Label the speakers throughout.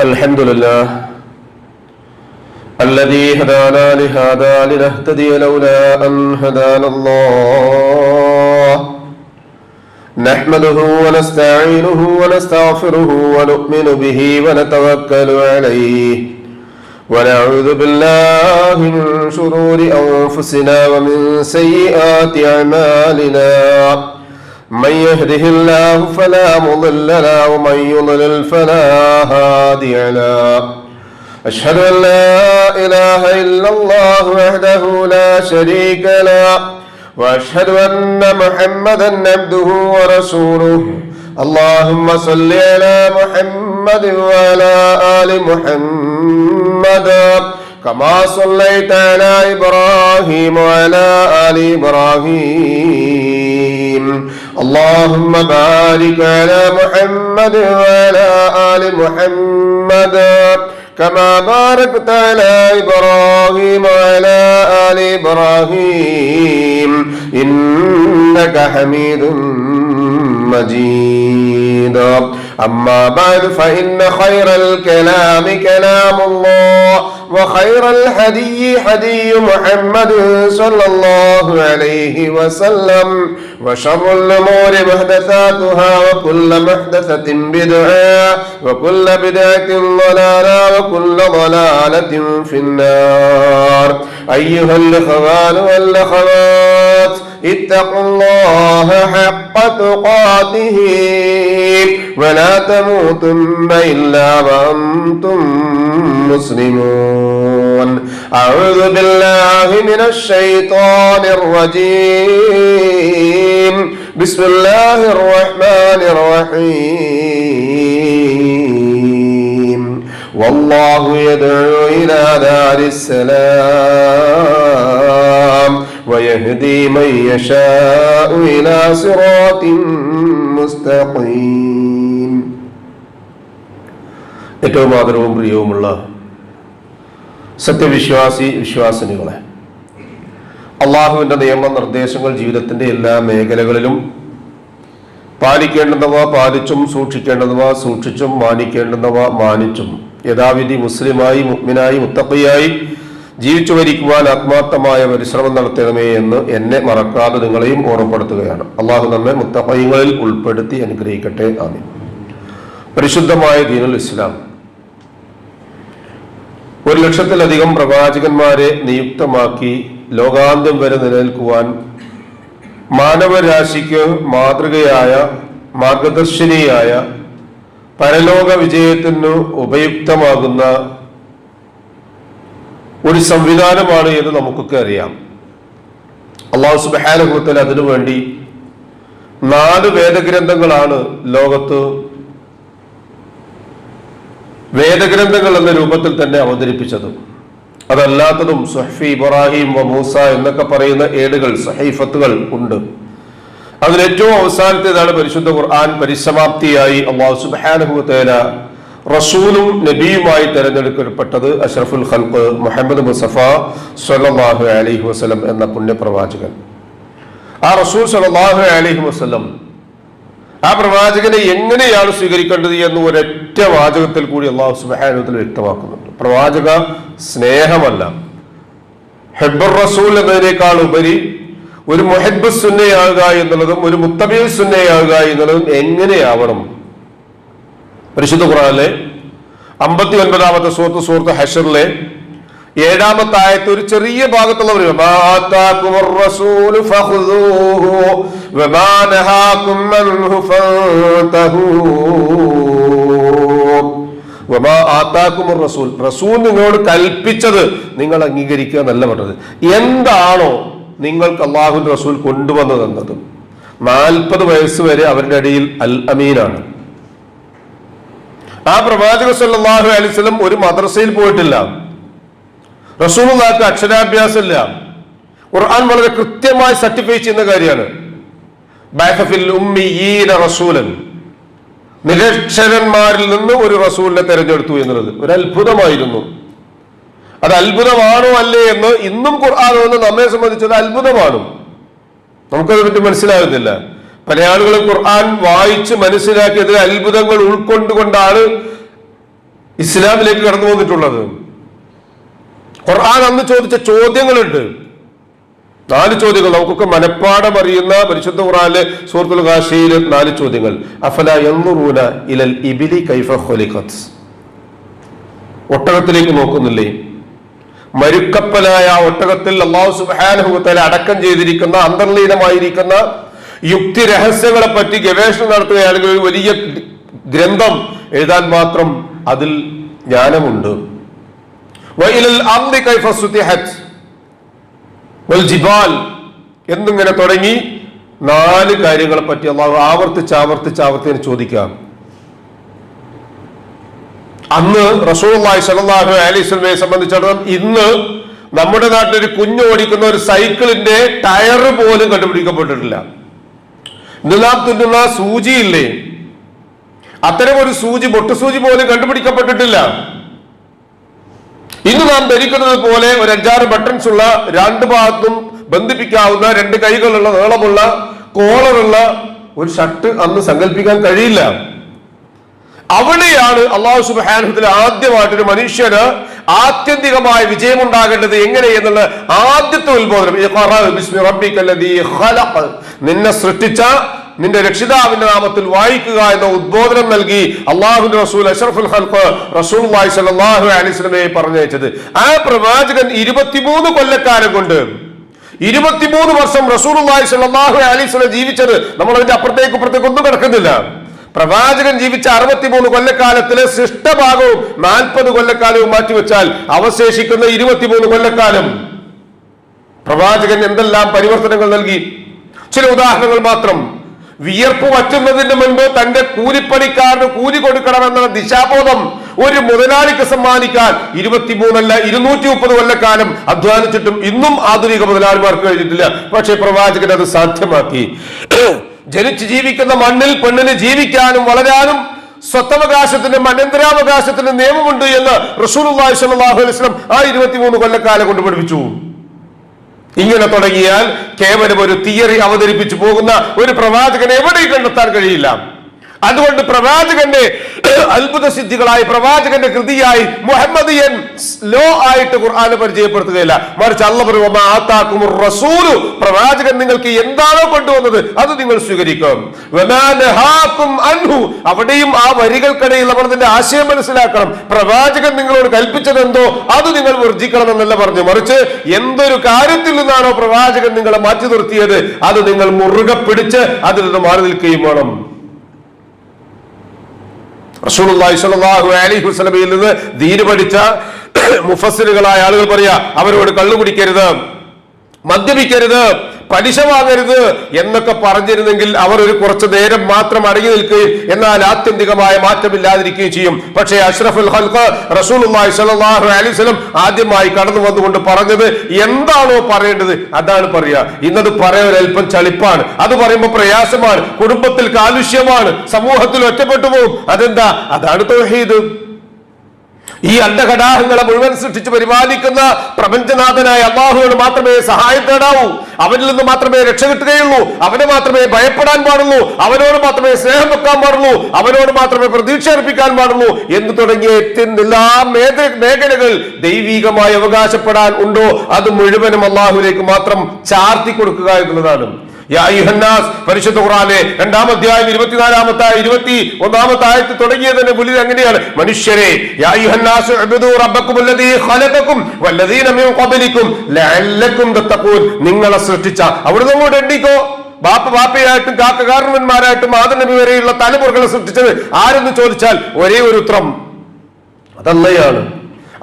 Speaker 1: الحمد لله الذي هدانا لهذا لنهتدي لولا أن هدانا الله نحمده ونستعينه ونستغفره ونؤمن به ونتوكل عليه ونعوذ بالله من شرور أنفسنا ومن سيئات أعمالنا من يهده الله فلا مضل له ومن يضلل فلا هادي له أشهد أن لا إله إلا الله وحده لا شريك له وأشهد أن محمدا عبده ورسوله اللهم صل على محمد وعلى آل محمد كما صليت على إبراهيم وعلى آل إبراهيم اللهم بارك على محمد وعلى آل محمد كما باركت على إبراهيم وعلى آل إبراهيم إنك حميد مجيد أما بعد فإن خير الكلام كلام الله وخير الهدي هدي محمد صلى الله عليه وسلم وشر الأمور محدثاتها وكل محدثة بدعة وكل بدعة ضلالة وكل ضلالة في النار أيها الإخوان والأخوات اتقوا الله حق تقاته ولا تموتن إلا وأنتم مسلمون أعوذ بالله من الشيطان الرجيم بسم الله الرحمن الرحيم والله يدعو إلى دار السلام ويهدي من يشاء إلى صراط مستقيم. ഏറ്റവും ആദരവും പ്രിയവുമുള്ള സത്യവിശ്വാസി വിശ്വാസിനികളെ, അള്ളാഹുവിൻ്റെ നിയമനിർദ്ദേശങ്ങൾ ജീവിതത്തിൻ്റെ എല്ലാ മേഖലകളിലും പാലിക്കേണ്ടുന്നവ പാലിച്ചും സൂക്ഷിക്കേണ്ടുന്നവ സൂക്ഷിച്ചും മാനിക്കേണ്ടുന്നവ മാനിച്ചും യഥാവിധി മുസ്ലിമായി മുഅ്മിനായി മുത്തഖിയായി ജീവിച്ചു വരിക്കുവാൻ ആത്മാർത്ഥമായ പരിശ്രമം നടത്തണമേ എന്ന് എന്നെ മറക്കാതെ നിങ്ങളെയും ഓർമ്മപ്പെടുത്തുകയാണ്. അള്ളാഹു നമ്മെ മുത്തഖീങ്ങളിൽ ഉൾപ്പെടുത്തി അനുഗ്രഹിക്കട്ടെ. ആമീൻ. പരിശുദ്ധമായ ദീനുൽ ഇസ്ലാം 1,00,000-ലധികം പ്രവാചകന്മാരെ നിയുക്തമാക്കി ലോകാന്ത്യം വരെ നിലനിൽക്കുവാൻ മാനവരാശിക്ക് മാതൃകയായ മാർഗദർശിനിയായ പരലോക വിജയത്തിന് ഉപയുക്തമാകുന്ന ഒരു സംവിധാനമാണ് എന്ന് നമുക്കൊക്കെ അറിയാം. അല്ലാഹു സുബ്ഹാനഹു വ തആല അതിനുവേണ്ടി 4 വേദഗ്രന്ഥങ്ങളാണ് ലോകത്ത് വേദഗ്രന്ഥങ്ങൾ എന്ന രൂപത്തിൽ തന്നെ അവതരിപ്പിച്ചത്. അതല്ലാത്തതും സുഹ്ഫി ഇബ്രാഹിം വ മൂസ എന്നൊക്കെ പറയുന്ന ഏടുകൾ, സഹീഫത്തുകൾ ഉണ്ട്. അതിലേറ്റവും അവസാനത്തേതാണ് പരിശുദ്ധ ഖുർആൻ. പരിസമാപ്തിയായി അല്ലാഹു സുബ്ഹാനഹു വ തആല റസൂലും നബിയുമായി തെരഞ്ഞെടുക്കപ്പെട്ടത് അഷ്റഫുൽ ഖൽഖ് മുഹമ്മദ് മുസ്തഫ സ്വല്ലല്ലാഹു അലൈഹി വസല്ലം എന്ന പുണ്യപ്രവാചകൻ. ആ റസൂൽ സ്വല്ലല്ലാഹു അലൈഹി വസല്ലം, ആ പ്രവാചകനെ എങ്ങനെയാണ് സ്വീകരിക്കേണ്ടത് എന്ന് ഒരൊറ്റ വാചകത്തിൽ കൂടി അല്ലാഹു സുബ്ഹാനഹു വ തആല വ്യക്തമാക്കുന്നുണ്ട്. പ്രവാചക സ്നേഹമല്ല, ഹബ്ബുർ റസൂൽ എന്നതിനേക്കാൾ ഉപരി ഒരു മുഹബ്ബു സുന്നയാകുക എന്നുള്ളതും ഒരു മുത്തബി സുന്നയാകുക എന്നുള്ളതും എങ്ങനെയാവണം. പരിശുദ്ധ ഖുർആനിലെ 59-ാമത്തെ സൂറത്ത് ഹശ്റിലെ 7-ാമത്തെ ആയത്ത് ഒരു ചെറിയ ഭാഗത്തുള്ള റസൂൽ നിങ്ങളോട് കൽപ്പിച്ചത് നിങ്ങൾ അംഗീകരിക്കുക എന്നല്ല പറഞ്ഞത്. എന്താണോ നിങ്ങൾക്ക് അല്ലാഹുവിന്റെ റസൂൽ കൊണ്ടുവന്നത് എന്നത്. 40 വയസ്സ് വരെ അവരുടെ ഇടയിൽ അൽ അമീനാണ്. ആ പ്രവാചക സല്ലല്ലാഹു അലൈഹി വസല്ലം ഒരു മദ്രസയിൽ പോയിട്ടില്ല. റസൂലുള്ളാഹിക്ക് അക്ഷരാഭ്യാസം ഇല്ല. ഖുർആൻ വളരെ കൃത്യമായി സർട്ടിഫൈ ചെയ്യുന്ന കാര്യമാണ്. ബഅസഫിൽ ഉമ്മീയീന റസൂലൻ, നിരക്ഷരന്മാരിൽ നിന്ന് ഒരു റസൂലിനെ തെരഞ്ഞെടുത്തു എന്നുള്ളത് ഒരു അത്ഭുതമായിരുന്നു. അത് അത്ഭുതമാണോ അല്ലേ എന്ന് ഇന്നും ഖുർആൻ നമ്മെ സംബന്ധിച്ചത് അത്ഭുതമാണ്. നമുക്കത് പറ്റി മനസ്സിലാകുന്നില്ല. പല ആളുകളും ഖുർആൻ വായിച്ച് മനസ്സിലാക്കിയതിൽ അത്ഭുതങ്ങൾ ഉൾക്കൊണ്ടുകൊണ്ടാണ് ഇസ്ലാമിലേക്ക് കടന്നു വന്നിട്ടുള്ളത്. ഖുർആൻ അന്ന് ചോദിച്ച ചോദ്യങ്ങളുണ്ട്, 4 ചോദ്യങ്ങൾ. നമുക്കൊക്കെ മനപ്പാഠം അറിയുന്ന പരിശുദ്ധ ഖുർആനിലെ സൂറത്തുൽ ഗാശിയയിലെ 4 ചോദ്യങ്ങൾ. അഫലാ യൻദുറൂന ഇലൽ ഇബിലി കൈഫ ഖുലിഖത്, ഒട്ടകത്തിലേക്ക് നോക്കുന്നില്ലേ? മരുക്കപ്പലായ ഒട്ടകത്തിൽ അല്ലാഹു സുബ്ഹാനഹു വ തആല അടക്കം ചെയ്തിരിക്കുന്ന അന്തർലീനമായിരിക്കുന്ന യുക്തി രഹസ്യങ്ങളെ പറ്റി ഗവേഷണം നടത്തുകയാണെങ്കിൽ ഒരു വലിയ ഗ്രന്ഥം എഴുതാൻ മാത്രം അതിൽ ജ്ഞാനമുണ്ട്. വഇലൽ അർളി കൈഫ സുതിഹത് വൽ ജിബാൽ എന്നിങ്ങനെ തുടങ്ങി 4 കാര്യങ്ങളെ പറ്റി അല്ലാഹു ആവർത്തിച്ച് ചോദിക്കാം. അന്ന് റസൂലുള്ളാഹി സ്വല്ലല്ലാഹു അലൈഹി വസല്ലമയെ സംബന്ധിച്ചിടത്തോളം ഇന്ന് നമ്മുടെ നാട്ടിൽ ഒരു കുഞ്ഞ് ഓടിക്കുന്ന ഒരു സൈക്കിളിന്റെ ടയർ പോലും കണ്ടുപിടിക്കപ്പെട്ടിട്ടില്ല. ഇന്ന് നാം തുന്നുന്ന സൂചിയില്ലേ, അത്തരം ഒരു സൂചി, പൊട്ടുസൂചി പോലും കണ്ടുപിടിക്കപ്പെട്ടിട്ടില്ല. ഇന്ന് നാം ധരിക്കുന്നത് പോലെ ഒരു 5-6 ബട്ടൺസ് ഉള്ള 2 ഭാഗത്തും ബന്ധിപ്പിക്കാവുന്ന 2 കൈകളുള്ള നീളമുള്ള കോളറുള്ള ഒരു ഷർട്ട് അന്ന് സങ്കല്പിക്കാൻ കഴിയില്ല. അവിടെയാണ് അല്ലാഹു സുബ്ഹാനഹു വ തആല ആദ്യമായിട്ടൊരു മനുഷ്യന് ആത്യന്തികമായ വിജയമുണ്ടാകേണ്ടത് എങ്ങനെ എന്നുള്ള ആദ്യത്തെ ഉത്ബോധനം, ഇഖ്റാ ബിസ്മി റബ്ബിക്കല്ലദീ ഖലഖ്, നിന്നെ സൃഷ്ടിച്ച നിന്റെ രക്ഷിതാവിന്റെ നാമത്തിൽ വായിക്കുക എന്ന ഉദ്ബോധനം നൽകി അല്ലാഹുവിന്റെ റസൂൽ അഷ്റഫുൽ ഖൽഖ് റസൂലുള്ളാഹി സ്വല്ലല്ലാഹു അലൈഹി വസല്ലമയെ പറഞ്ഞയച്ചത്. ആ പ്രവാചകൻ 23 കൊല്ലക്കാലം കൊണ്ട് 23 വർഷം റസൂലുള്ളാഹി സ്വല്ലല്ലാഹു അലൈഹി വസല്ലം ജീവിച്ചത് നമ്മൾ അതിന്റെ അപ്പുറത്തേക്ക് ഒന്നും കിടക്കുന്നില്ല. പ്രവാചകൻ ജീവിച്ച 63 കൊല്ലക്കാലത്തിലെ ശിഷ്ടഭാഗവും 40 കൊല്ലക്കാലവും മാറ്റിവെച്ചാൽ അവശേഷിക്കുന്ന 23 കൊല്ലക്കാലം പ്രവാചകൻ എന്തെല്ലാം പരിവർത്തനങ്ങൾ നൽകി. ചില ഉദാഹരണങ്ങൾ മാത്രം. വിയർപ്പ് വറ്റുന്നതിന് മുൻപ് തന്റെ കൂലിപ്പണിക്കാരന് കൂലി കൊടുക്കണമെന്ന ദിശാബോധം ഒരു മുതലാളിക്ക് സമ്മാനിക്കാൻ 23 അല്ല 230 കൊല്ലക്കാലം അധ്വാനിച്ചിട്ടും ഇന്നും ആധുനിക മുതലാളിമാർക്ക് കഴിഞ്ഞിട്ടില്ല. പക്ഷേ പ്രവാചകൻ അത് സാധ്യമാക്കി. ജനിച്ചു ജീവിക്കുന്ന മണ്ണിൽ പെണ്ണിന് ജീവിക്കാനും വളരാനും സ്വത്തവകാശത്തിനും അനന്തരാവകാശത്തിനും നിയമമുണ്ട് എന്ന് റസൂലുള്ളാഹി സ്വല്ലല്ലാഹു അലൈഹി വസല്ലം ആ 23 കൊല്ലക്കാലം കൊണ്ട് പഠിപ്പിച്ചു. ഇങ്ങനെ തുടങ്ങിയാൽ കേവലം ഒരു തിയറി അവതരിപ്പിച്ചു പോകുന്ന ഒരു പ്രവാചകനെ എവിടെയും കണ്ടെത്താൻ കഴിയില്ല. അതുകൊണ്ട് പ്രവാചകന്റെ അത്ഭുത സിദ്ധികളായി, പ്രവാചകന്റെ കൃതിയായി മുഹമ്മദിയൻ ലോ ആയിട്ട് ഖുർആനെ പരിചയപ്പെടുത്തുകയില്ല. മറിച്ച് അല്ലാഹു പറയുന്നു, ആതാകുമുർ റസൂലു, പ്രവാചകൻ നിങ്ങൾക്ക് എന്താണോ കൊണ്ടുവന്നത് അത് നിങ്ങൾ സ്വീകരിക്കും. വമാ നഹാകും അൻഹു, അവിടെയും ആ വരികൾക്കിടയിൽ നമ്മൾ ഇതിന്റെ ആശയം മനസ്സിലാക്കണം. പ്രവാചകൻ നിങ്ങളോട് കൽപ്പിച്ചത് എന്തോ അത് നിങ്ങൾ വർജിക്കണം എന്നല്ല പറഞ്ഞു. മറിച്ച് എന്തൊരു കാര്യത്തിൽ നിന്നാണോ പ്രവാചകൻ നിങ്ങളെ മാറ്റി നിർത്തിയത് അത് നിങ്ങൾ മുറുകെ പിടിച്ച് അതിൽ നിന്ന് മാറി നിൽക്കുകയും വേണം. റസൂലുള്ളാഹി സ്വല്ലല്ലാഹു അലൈഹി വസല്ലമയിൽ നിന്ന് ദീന് പഠിച്ച മുഫസ്സിറുകളായ ആളുകൾ പറയാ, അവരോട് കള്ളു കുടിക്കരുത്, മദ്യപിക്കരുത്, പലിശ വാങ്ങരുത് എന്നൊക്കെ പറഞ്ഞിരുന്നെങ്കിൽ അവർ ഒരു കുറച്ചു നേരം മാത്രം അടങ്ങി നിൽക്കുകയും എന്നാൽ ആത്യന്തികമായ മാറ്റമില്ലാതിരിക്കുകയും ചെയ്യും. പക്ഷേ അഷ്റഫുൽ ഖൽഖ് റസൂലുള്ളാഹി സ്വല്ലല്ലാഹു അലൈഹി വസല്ലം ആദ്യമായി കടന്നു വന്നുകൊണ്ട് പറഞ്ഞത് എന്താണോ പറയേണ്ടത് അതാണ് പറയുക. ഇന്നത് പറയാൻ ഒരൽപ്പം ചളിപ്പാണ്, അത് പറയുമ്പോൾ പ്രയാസമാണ്, കുടുംബത്തിൽ കാലുഷ്യമാണ്, സമൂഹത്തിൽ ഒറ്റപ്പെട്ടു പോകും. അതെന്താ? അതാണ് തൗഹീദ്. ഈ അണ്ടഘടാഹങ്ങളെ മുഴുവൻ സൃഷ്ടിച്ച് പരിപാലിക്കുന്ന പ്രപഞ്ചനാഥനായ അല്ലാഹുവിന് മാത്രമേ സഹായം തേടാവൂ, അവനിൽ നിന്ന് മാത്രമേ രക്ഷ കിട്ടുകയുള്ളൂ, അവനെ മാത്രമേ ഭയപ്പെടാൻ പാടുള്ളൂ, അവനോട് മാത്രമേ സ്നേഹം വെക്കാൻ പാടുള്ളൂ, അവനോട് മാത്രമേ പ്രതീക്ഷ അർപ്പിക്കാൻ പാടുള്ളൂ എന്ന് തുടങ്ങിയ എല്ലാ മേഖലകൾ ദൈവികമായി അവകാശപ്പെടാൻ ഉണ്ടോ അത് മുഴുവനും അല്ലാഹുവിലേക്ക് മാത്രം ചാർത്തി കൊടുക്കുക എന്നുള്ളതാണ്. പരിശുദ്ധ ഖുർആനിലെ 2-ാം അധ്യായം 24-ാമത്തെ 21-ാമത്തെ ആയത്ത് തുടങ്ങിയത് തന്നെ വിളി അങ്ങനെയാണ്, മനുഷ്യരെ യാ അയ്യുഹന്നാസു ഉബ്ദു റബ്ബക്കുമുല്ലദീ ഖലഖകും വല്ലദീന മിൻ ഖബ്ലികും ലഅല്ലകും തത്തഖൂൻ, നിങ്ങളെ സൃഷ്ടിച്ച അവിടുന്ന് അങ്ങോട്ട് എണ്ണിക്കോ. ബാപ്പയായിട്ടും കാരണവന്മാരായിട്ടും ആദം നബി വരെയുള്ള തലമുറകളെ സൃഷ്ടിച്ചത് ആരെന്ന് ചോദിച്ചാൽ ഒരേ ഒരു ഉത്തരം അതല്ലയാണ്.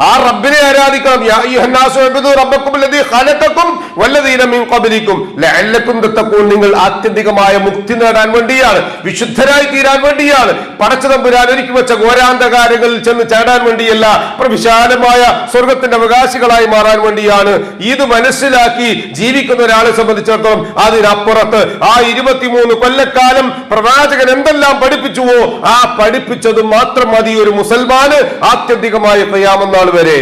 Speaker 1: ആ റബ്ബിനെ ആരാധിക്കണം. യാ അയ്യുഹന്നാസു ഉബ്ദു റബ്ബക്കുമുല്ലദീ ഖലഖകും വല്ലദീന മിൻ ഖബ്ലികും ലഅല്ലകും തത്തഖൂൻ, നിങ്ങൾ ആത്യന്തികമായ മുക്തി നേടാൻ വേണ്ടിയാണ്, വിശുദ്ധരായി തീരാൻ വേണ്ടിയാണ്, പടച്ചതമ്പുരാൻ ഒരുക്കി വെച്ച ഘോരാന്ധകാരങ്ങളിൽ ചെന്ന് ചാടാൻ വേണ്ടിയല്ല, വിശാലമായ സ്വർഗത്തിന്റെ അവകാശികളായി മാറാൻ വേണ്ടിയാണ്. ഇത് മനസ്സിലാക്കി ജീവിക്കുന്ന ഒരാളെ സംബന്ധിച്ചിടത്തോളം അതിനപ്പുറത്ത് ആ 23 കൊല്ലക്കാലം പ്രവാചകൻ എന്തെല്ലാം പഠിപ്പിച്ചുവോ ആ പഠിപ്പിച്ചത് മാത്രം മതി ഒരു മുസൽമാന് ആത്യന്തികമായ ഖിയാമത്ത് വരെ.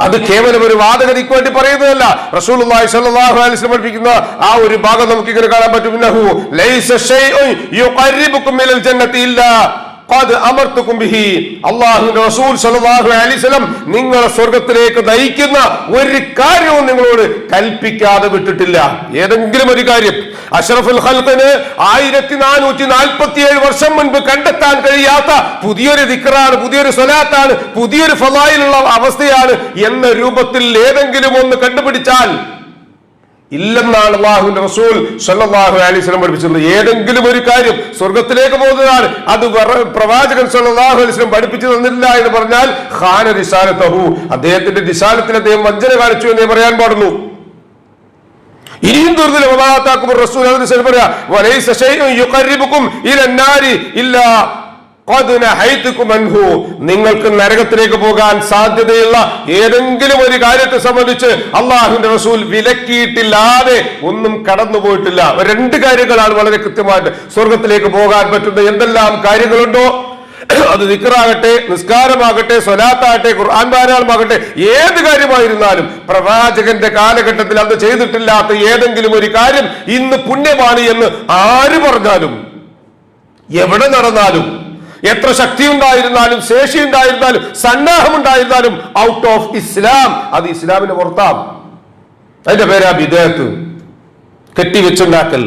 Speaker 1: അത് കേവലം ഒരു വാദഗതിക്ക് വേണ്ടി പറയുന്നതല്ല. റസൂലുള്ളാഹി സ്വല്ലല്ലാഹു അലൈഹി വസല്ലം പഠിപ്പിക്കുന്ന ആ ഒരു ഭാഗം നമുക്ക് ഇങ്ങനെ കാണാൻ പറ്റും. ഇന്നഹു ലൈസ ശൈഉൻ യുഖർരിബുകും മിനൽ ജന്നത്തി ഇല്ലാ ഖദ് അമർതുകും ബിഹി, അല്ലാഹുവിന്റെ റസൂൽ സ്വല്ലല്ലാഹു അലൈഹി വസല്ലം നിങ്ങളെ സ്വർഗ്ഗത്തിലേക്ക് നയിക്കുന്ന ഒരു കാര്യവും നിങ്ങളോട് കൽപ്പിക്കാതെ വിട്ടിട്ടില്ല. ഏതെങ്കിലും ഒരു കാര്യം അഷ്റഫുൽ ഖൽഖിന് 1447 വർഷം മുൻപ് കണ്ടെത്താൻ കഴിയാത്ത പുതിയൊരു ദിക്റാണ്, പുതിയൊരു സ്വലാത്താണ്, പുതിയൊരു ഫളായിലുള്ള അവസ്ഥയാണ് എന്ന രൂപത്തിൽ ഏതെങ്കിലും ഒന്ന് കണ്ടുപിടിച്ചാൽ ഇല്ലെന്നാണ് അല്ലാഹുവിന്റെ റസൂൽ സ്വല്ലല്ലാഹു അലൈഹി വസല്ലം പഠിപ്പിച്ചിട്ടുള്ളത്. ഏതെങ്കിലും ഒരു കാര്യം സ്വർഗത്തിലേക്ക് പോകുന്നതാണ്, അത് പ്രവാചകൻ സ്വല്ലല്ലാഹു അലൈഹി വസല്ലം പഠിപ്പിച്ചു തന്നില്ല എന്ന് പറഞ്ഞാൽ ഖാന റിസാലതഹു, അദ്ദേഹത്തിന്റെ റിസാലത്തിൽ അദ്ദേഹം വഞ്ചന കാണിച്ചു എന്നേ പറയാൻ പാടുള്ളൂ. ഇനിയും ദുർദില വലാതാകും റസൂൽ അതിന് പറയാ വലൈസ ശൈഉൻ യുഖർരിബുകും ഇലന്നാരി ഇല്ലാ ഖദ് നഹൈതുകും അൻഹു, നിങ്ങൾക്ക് നരകത്തിലേക്ക് പോകാൻ സാധ്യതയുള്ള ഏതെങ്കിലും ഒരു കാര്യത്തെ സംബന്ധിച്ച് അല്ലാഹുവിന്റെ റസൂൽ വിലക്കിയിട്ടില്ലാതെ ഒന്നും കടന്നുപോയിട്ടില്ല. രണ്ട് കാര്യങ്ങളാണ് വളരെ കൃത്യമായിട്ട് സ്വർഗത്തിലേക്ക് പോകാൻ പറ്റുന്ന എന്തെല്ലാം കാര്യങ്ങളുണ്ടോ, അത് ദിക്റാകട്ടെ, നിസ്കാരമാകട്ടെ, സ്വലാത്താകട്ടെ, ഖുർആൻ പാരായണമാകട്ടെ, ഏത് കാര്യമായിരുന്നാലും പ്രവാചകന്റെ കാലഘട്ടത്തിൽ അത് ചെയ്തിട്ടില്ലാത്ത ഏതെങ്കിലും ഒരു കാര്യം ഇന്ന് പുണ്യമാണ് എന്ന് ആര് പറഞ്ഞാലും, എവിടെ നടന്നാലും, എത്ര ശക്തി ഉണ്ടായിരുന്നാലും, ശേഷി ഉണ്ടായിരുന്നാലും, സന്നാഹം ഉണ്ടായിരുന്നാലും ഔട്ട് ഓഫ് ഇസ്ലാം, അത് ഇസ്ലാമിന് പുറത്താം. അതിന്റെ പേരാ ബിദഅത്ത്, കെട്ടിവെച്ചുണ്ടാക്കൽ,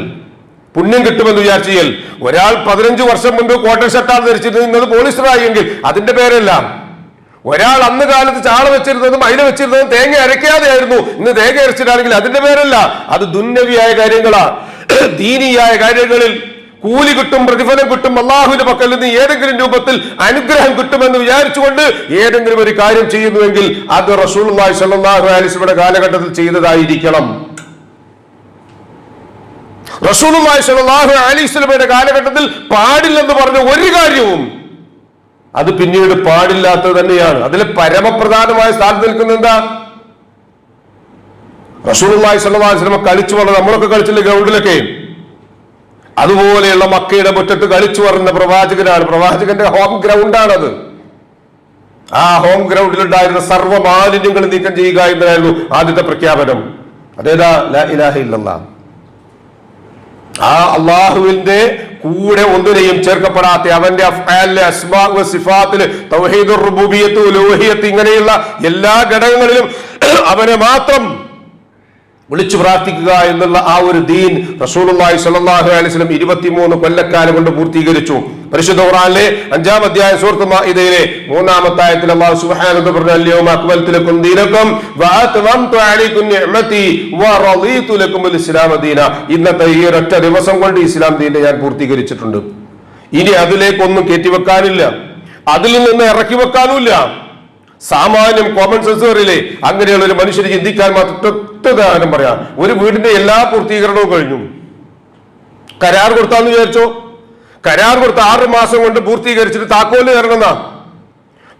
Speaker 1: പുണ്യം കിട്ടുമെന്ന് വിചാരിച്ചാൽ. ഒരാൾ 15 വർഷം മുൻപ് കോട്ടൺ ഷർട്ടാണ് ധരിച്ചിരുന്നത്, ഇന്നത് പോളിസ്റ്ററായി എങ്കിൽ അതിന്റെ പേരല്ല. ഒരാൾ അന്ന് കാലത്ത് ചാള വെച്ചിരുന്നതും അയില വെച്ചിരുന്നതും തേങ്ങ അരയ്ക്കാതെ ആയിരുന്നു, ഇന്ന് തേങ്ങ അരച്ചിട്ടാണെങ്കിൽ അതിന്റെ പേരല്ല. അത് ദുന്യവിയായ കാര്യങ്ങളാ. ദീനിയായ കാര്യങ്ങളിൽ കൂലി കിട്ടും, പ്രതിഫലം കിട്ടും, അല്ലാഹുവിന്റെ പക്കൽ നിന്ന് ഏതെങ്കിലും രൂപത്തിൽ അനുഗ്രഹം കിട്ടുമെന്ന് വിചാരിച്ചുകൊണ്ട് ഏതെങ്കിലും ഒരു കാര്യം ചെയ്യുന്നുവെങ്കിൽ അത് റസൂലുള്ളാഹി സ്വല്ലല്ലാഹു അലൈഹി വസല്ലമയുടെ കാലഘട്ടത്തിൽ ചെയ്തതായിരിക്കണം. റസൂലുള്ളാഹി സ്വല്ലല്ലാഹു അലൈഹി വസല്ലമയുടെ കാലഘട്ടത്തിൽ പാടില്ലെന്ന് പറഞ്ഞ ഒരു കാര്യവും അത് പിന്നീട് പാടില്ലാത്തത് തന്നെയാണ്. അതിൽ പരമപ്രധാനമായ സ്ഥാനത്ത് നിൽക്കുന്നത് എന്താ? റസൂലുള്ളാഹി സ്വല്ലല്ലാഹു അലൈഹി വസല്ലമ കളിച്ചു വന്ന, നമ്മളൊക്കെ കളിച്ചില്ല ഗ്രൗണ്ടിലൊക്കെ, അതുപോലെയുള്ള മക്കയുടെ മുറ്റത്ത് കളിച്ചു വരുന്ന പ്രവാചകനാണ്. പ്രവാചകന്റെ ഹോം ഗ്രൗണ്ടാണത്. ആ ഹോം ഗ്രൗണ്ടിൽ ഉണ്ടായിരുന്ന സർവ്വ മാലിന്യങ്ങൾ നീക്കം ചെയ്യുക എന്നതായിരുന്നു ആദ്യത്തെ പ്രഖ്യാപനം. അതേതാ? ലാ ഇലാഹ ഇല്ലല്ലാഹ്. ആ അള്ളാഹുവിന്റെ കൂടെ ഒന്നിനെയും ചേർക്കപ്പെടാത്ത അവന്റെ അഫ്ആലിലെ അസ്മാ വ സിഫാത്തില് തൗഹീദുർ റുബൂബിയ്യത്ത് ഉലൂഹിയ്യത്ത് ഇങ്ങനെയുള്ള എല്ലാ ഘടകങ്ങളിലും അവനെ മാത്രം വിളിച്ചു പ്രാർത്ഥിക്കുക എന്നുള്ള ആ ഒരു ദീൻ റസൂലുള്ളാഹി സ്വല്ലല്ലാഹു അലൈഹി വസല്ലം 23 കൊല്ലക്കാലം കൊണ്ട് പൂർത്തീകരിച്ചു. പരിശുദ്ധ ഖുർആനിലെ 5-ാം അധ്യായം സൂറത്തുൽ മാഇദയിലെ 3-ാമത്തെ ആയത്തിൽ അല്ലാഹു സുബ്ഹാനഹു വ തആല പറഞ്ഞു അൽയൗമ അക്മൽതു ലക്കും ദീനക്കും വ അത്മംതു അലൈക്കും നിഅമതി വ റളീതു ലക്കുമുൽ ഇസ്ലാമ ദീന. ഇന്നത്തെ ഈ ഒരൊറ്റ ദിവസം കൊണ്ട് ഇസ്ലാം ദീനെ ഞാൻ പൂർത്തീകരിച്ചിട്ടുണ്ട്. ഇനി അതിലേക്കൊന്നും കയറ്റിവെക്കാനില്ല, അതിൽ നിന്ന് ഇറക്കി വെക്കാനുമില്ല. സാമാന്യം കോമൺ സെൻസ് പറയില്ലേ, അങ്ങനെയുള്ള ഒരു മനുഷ്യന് ചിന്തിക്കാൻ മാത്രം ഉദാഹരണം പറയാം. ഒരു വീടിന്റെ എല്ലാ പൂർത്തീകരണവും കഴിഞ്ഞു, കരാർ കൊടുത്താന്ന് വിചാരിച്ചോ, കരാർ കൊടുത്ത 6 മാസം കൊണ്ട് പൂർത്തീകരിച്ചിട്ട് താക്കോല് തരണമെന്നാ.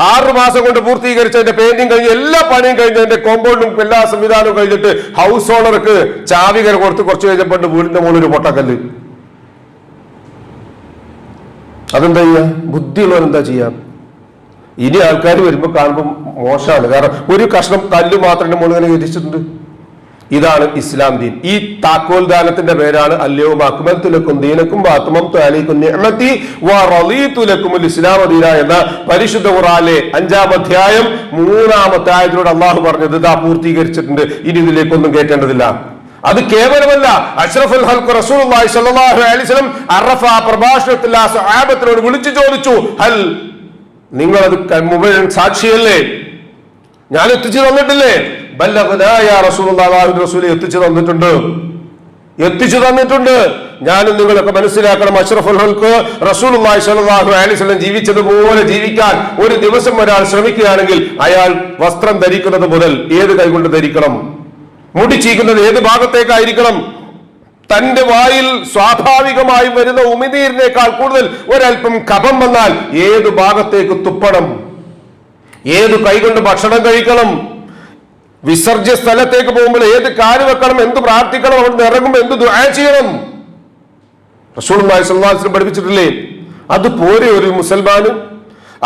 Speaker 1: 6 മാസം കൊണ്ട് പൂർത്തീകരിച്ച് അതിന്റെ പെയിന്റിങ് കഴിഞ്ഞ് എല്ലാ പണിയും കഴിഞ്ഞ് അതിന്റെ കോമ്പൗണ്ടും എല്ലാ സംവിധാനവും കഴിഞ്ഞിട്ട് ഹൗസ് ഓണർക്ക് ചാവികര കൊടുത്ത് കുറച്ച് കഴിഞ്ഞപ്പോൾ വീടിന്റെ മുകളിൽ ഒരു പൊട്ടക്കല്ല്. അതെന്താ ചെയ്യാ? ബുദ്ധിയുള്ളവൻ എന്താ ചെയ്യാം? ഇനി ആൾക്കാർ വരുമ്പോൾ കാണുമ്പോൾ മോശമാണ്. കാരണം ഒരു കഷ്ണം കല്ല് മാത്രം മുഴുവൻ വിധിച്ചിട്ടുണ്ട്. ഇതാണ് ഇസ്ലാം ദീൻ. ഈ താക്കോൽ ദാനത്തിന്റെ പേരാണ് അൽയൗമ അക്മൽതു ലക്കും ദീനക്കും വ അത്മംതു അലൈക്കും നിഅമതി വ റളീതു ലക്കുമുൽ ഇസ്ലാമ ദീന എന്ന പരിശുദ്ധ ഖുർആനിലെ 5-ാം അധ്യായം 3-ാമത്തെ ആയത്തിലൂടെ അല്ലാഹു പറഞ്ഞത് ഇതാ പൂർത്തീകരിച്ചിട്ടുണ്ട്, ഇനി ഇതിലേക്കൊന്നും കേൾക്കേണ്ടതില്ല. അത് കേവലമല്ല, അഷ്റഫുൽ ഖൽഖ് റസൂലുള്ളാഹി സ്വല്ലല്ലാഹു അലൈഹി വസല്ലം അറഫ പ്രഭാഷണത്തിൽ ആ സ്വഹാബത്തിനോട് വിളിച്ചു ചോദിച്ചു, ഹൽ, നിങ്ങളത് മുഴുവൻ സാക്ഷിയല്ലേ? ഞാൻ എത്തിച്ചു തന്നിട്ടില്ലേ? റസൂൽ എത്തിച്ചു തന്നിട്ടുണ്ട്. ഞാനും നിങ്ങളൊക്കെ മനസ്സിലാക്കണം, അഷ്റഫുൽ ഖൽഖ് റസൂലുള്ളാഹി സ്വല്ലല്ലാഹു അലൈഹി വസല്ലം ജീവിച്ചതുപോലെ ജീവിക്കാൻ ഒരു ദിവസം ഒരാൾ ശ്രമിക്കുകയാണെങ്കിൽ അയാൾ വസ്ത്രം ധരിക്കുന്നത് മുതൽ ഏത് കൈകൊണ്ട് ധരിക്കണം, മുടി ചീകുന്നത് ഏത് ഭാഗത്തേക്കായിരിക്കണം, തന്റെ വായിൽ സ്വാഭാവികമായി വരുന്ന ഉമിനീരിനേക്കാൾ കൂടുതൽ ഒരൽപ്പം കഫം വന്നാൽ ഏത് ഭാഗത്തേക്ക് തുപ്പണം, ഏത് കൈകൊണ്ട് ഭക്ഷണം കഴിക്കണം, വിസർജ്യ സ്ഥലത്തേക്ക് പോകുമ്പോൾ ഏത് കാല് വെക്കണം, എന്ത് പ്രാർത്ഥിക്കണം, അവിടെ ഇറങ്ങുമ്പോൾ എന്ത് ദുആ ചെയ്യണം, റസൂലുള്ളാഹി സ്വല്ലല്ലാഹു അലൈഹി വസല്ലം പഠിപ്പിച്ചിട്ടില്ലേ? അത് പോരെ ഒരു മുസൽമാന്?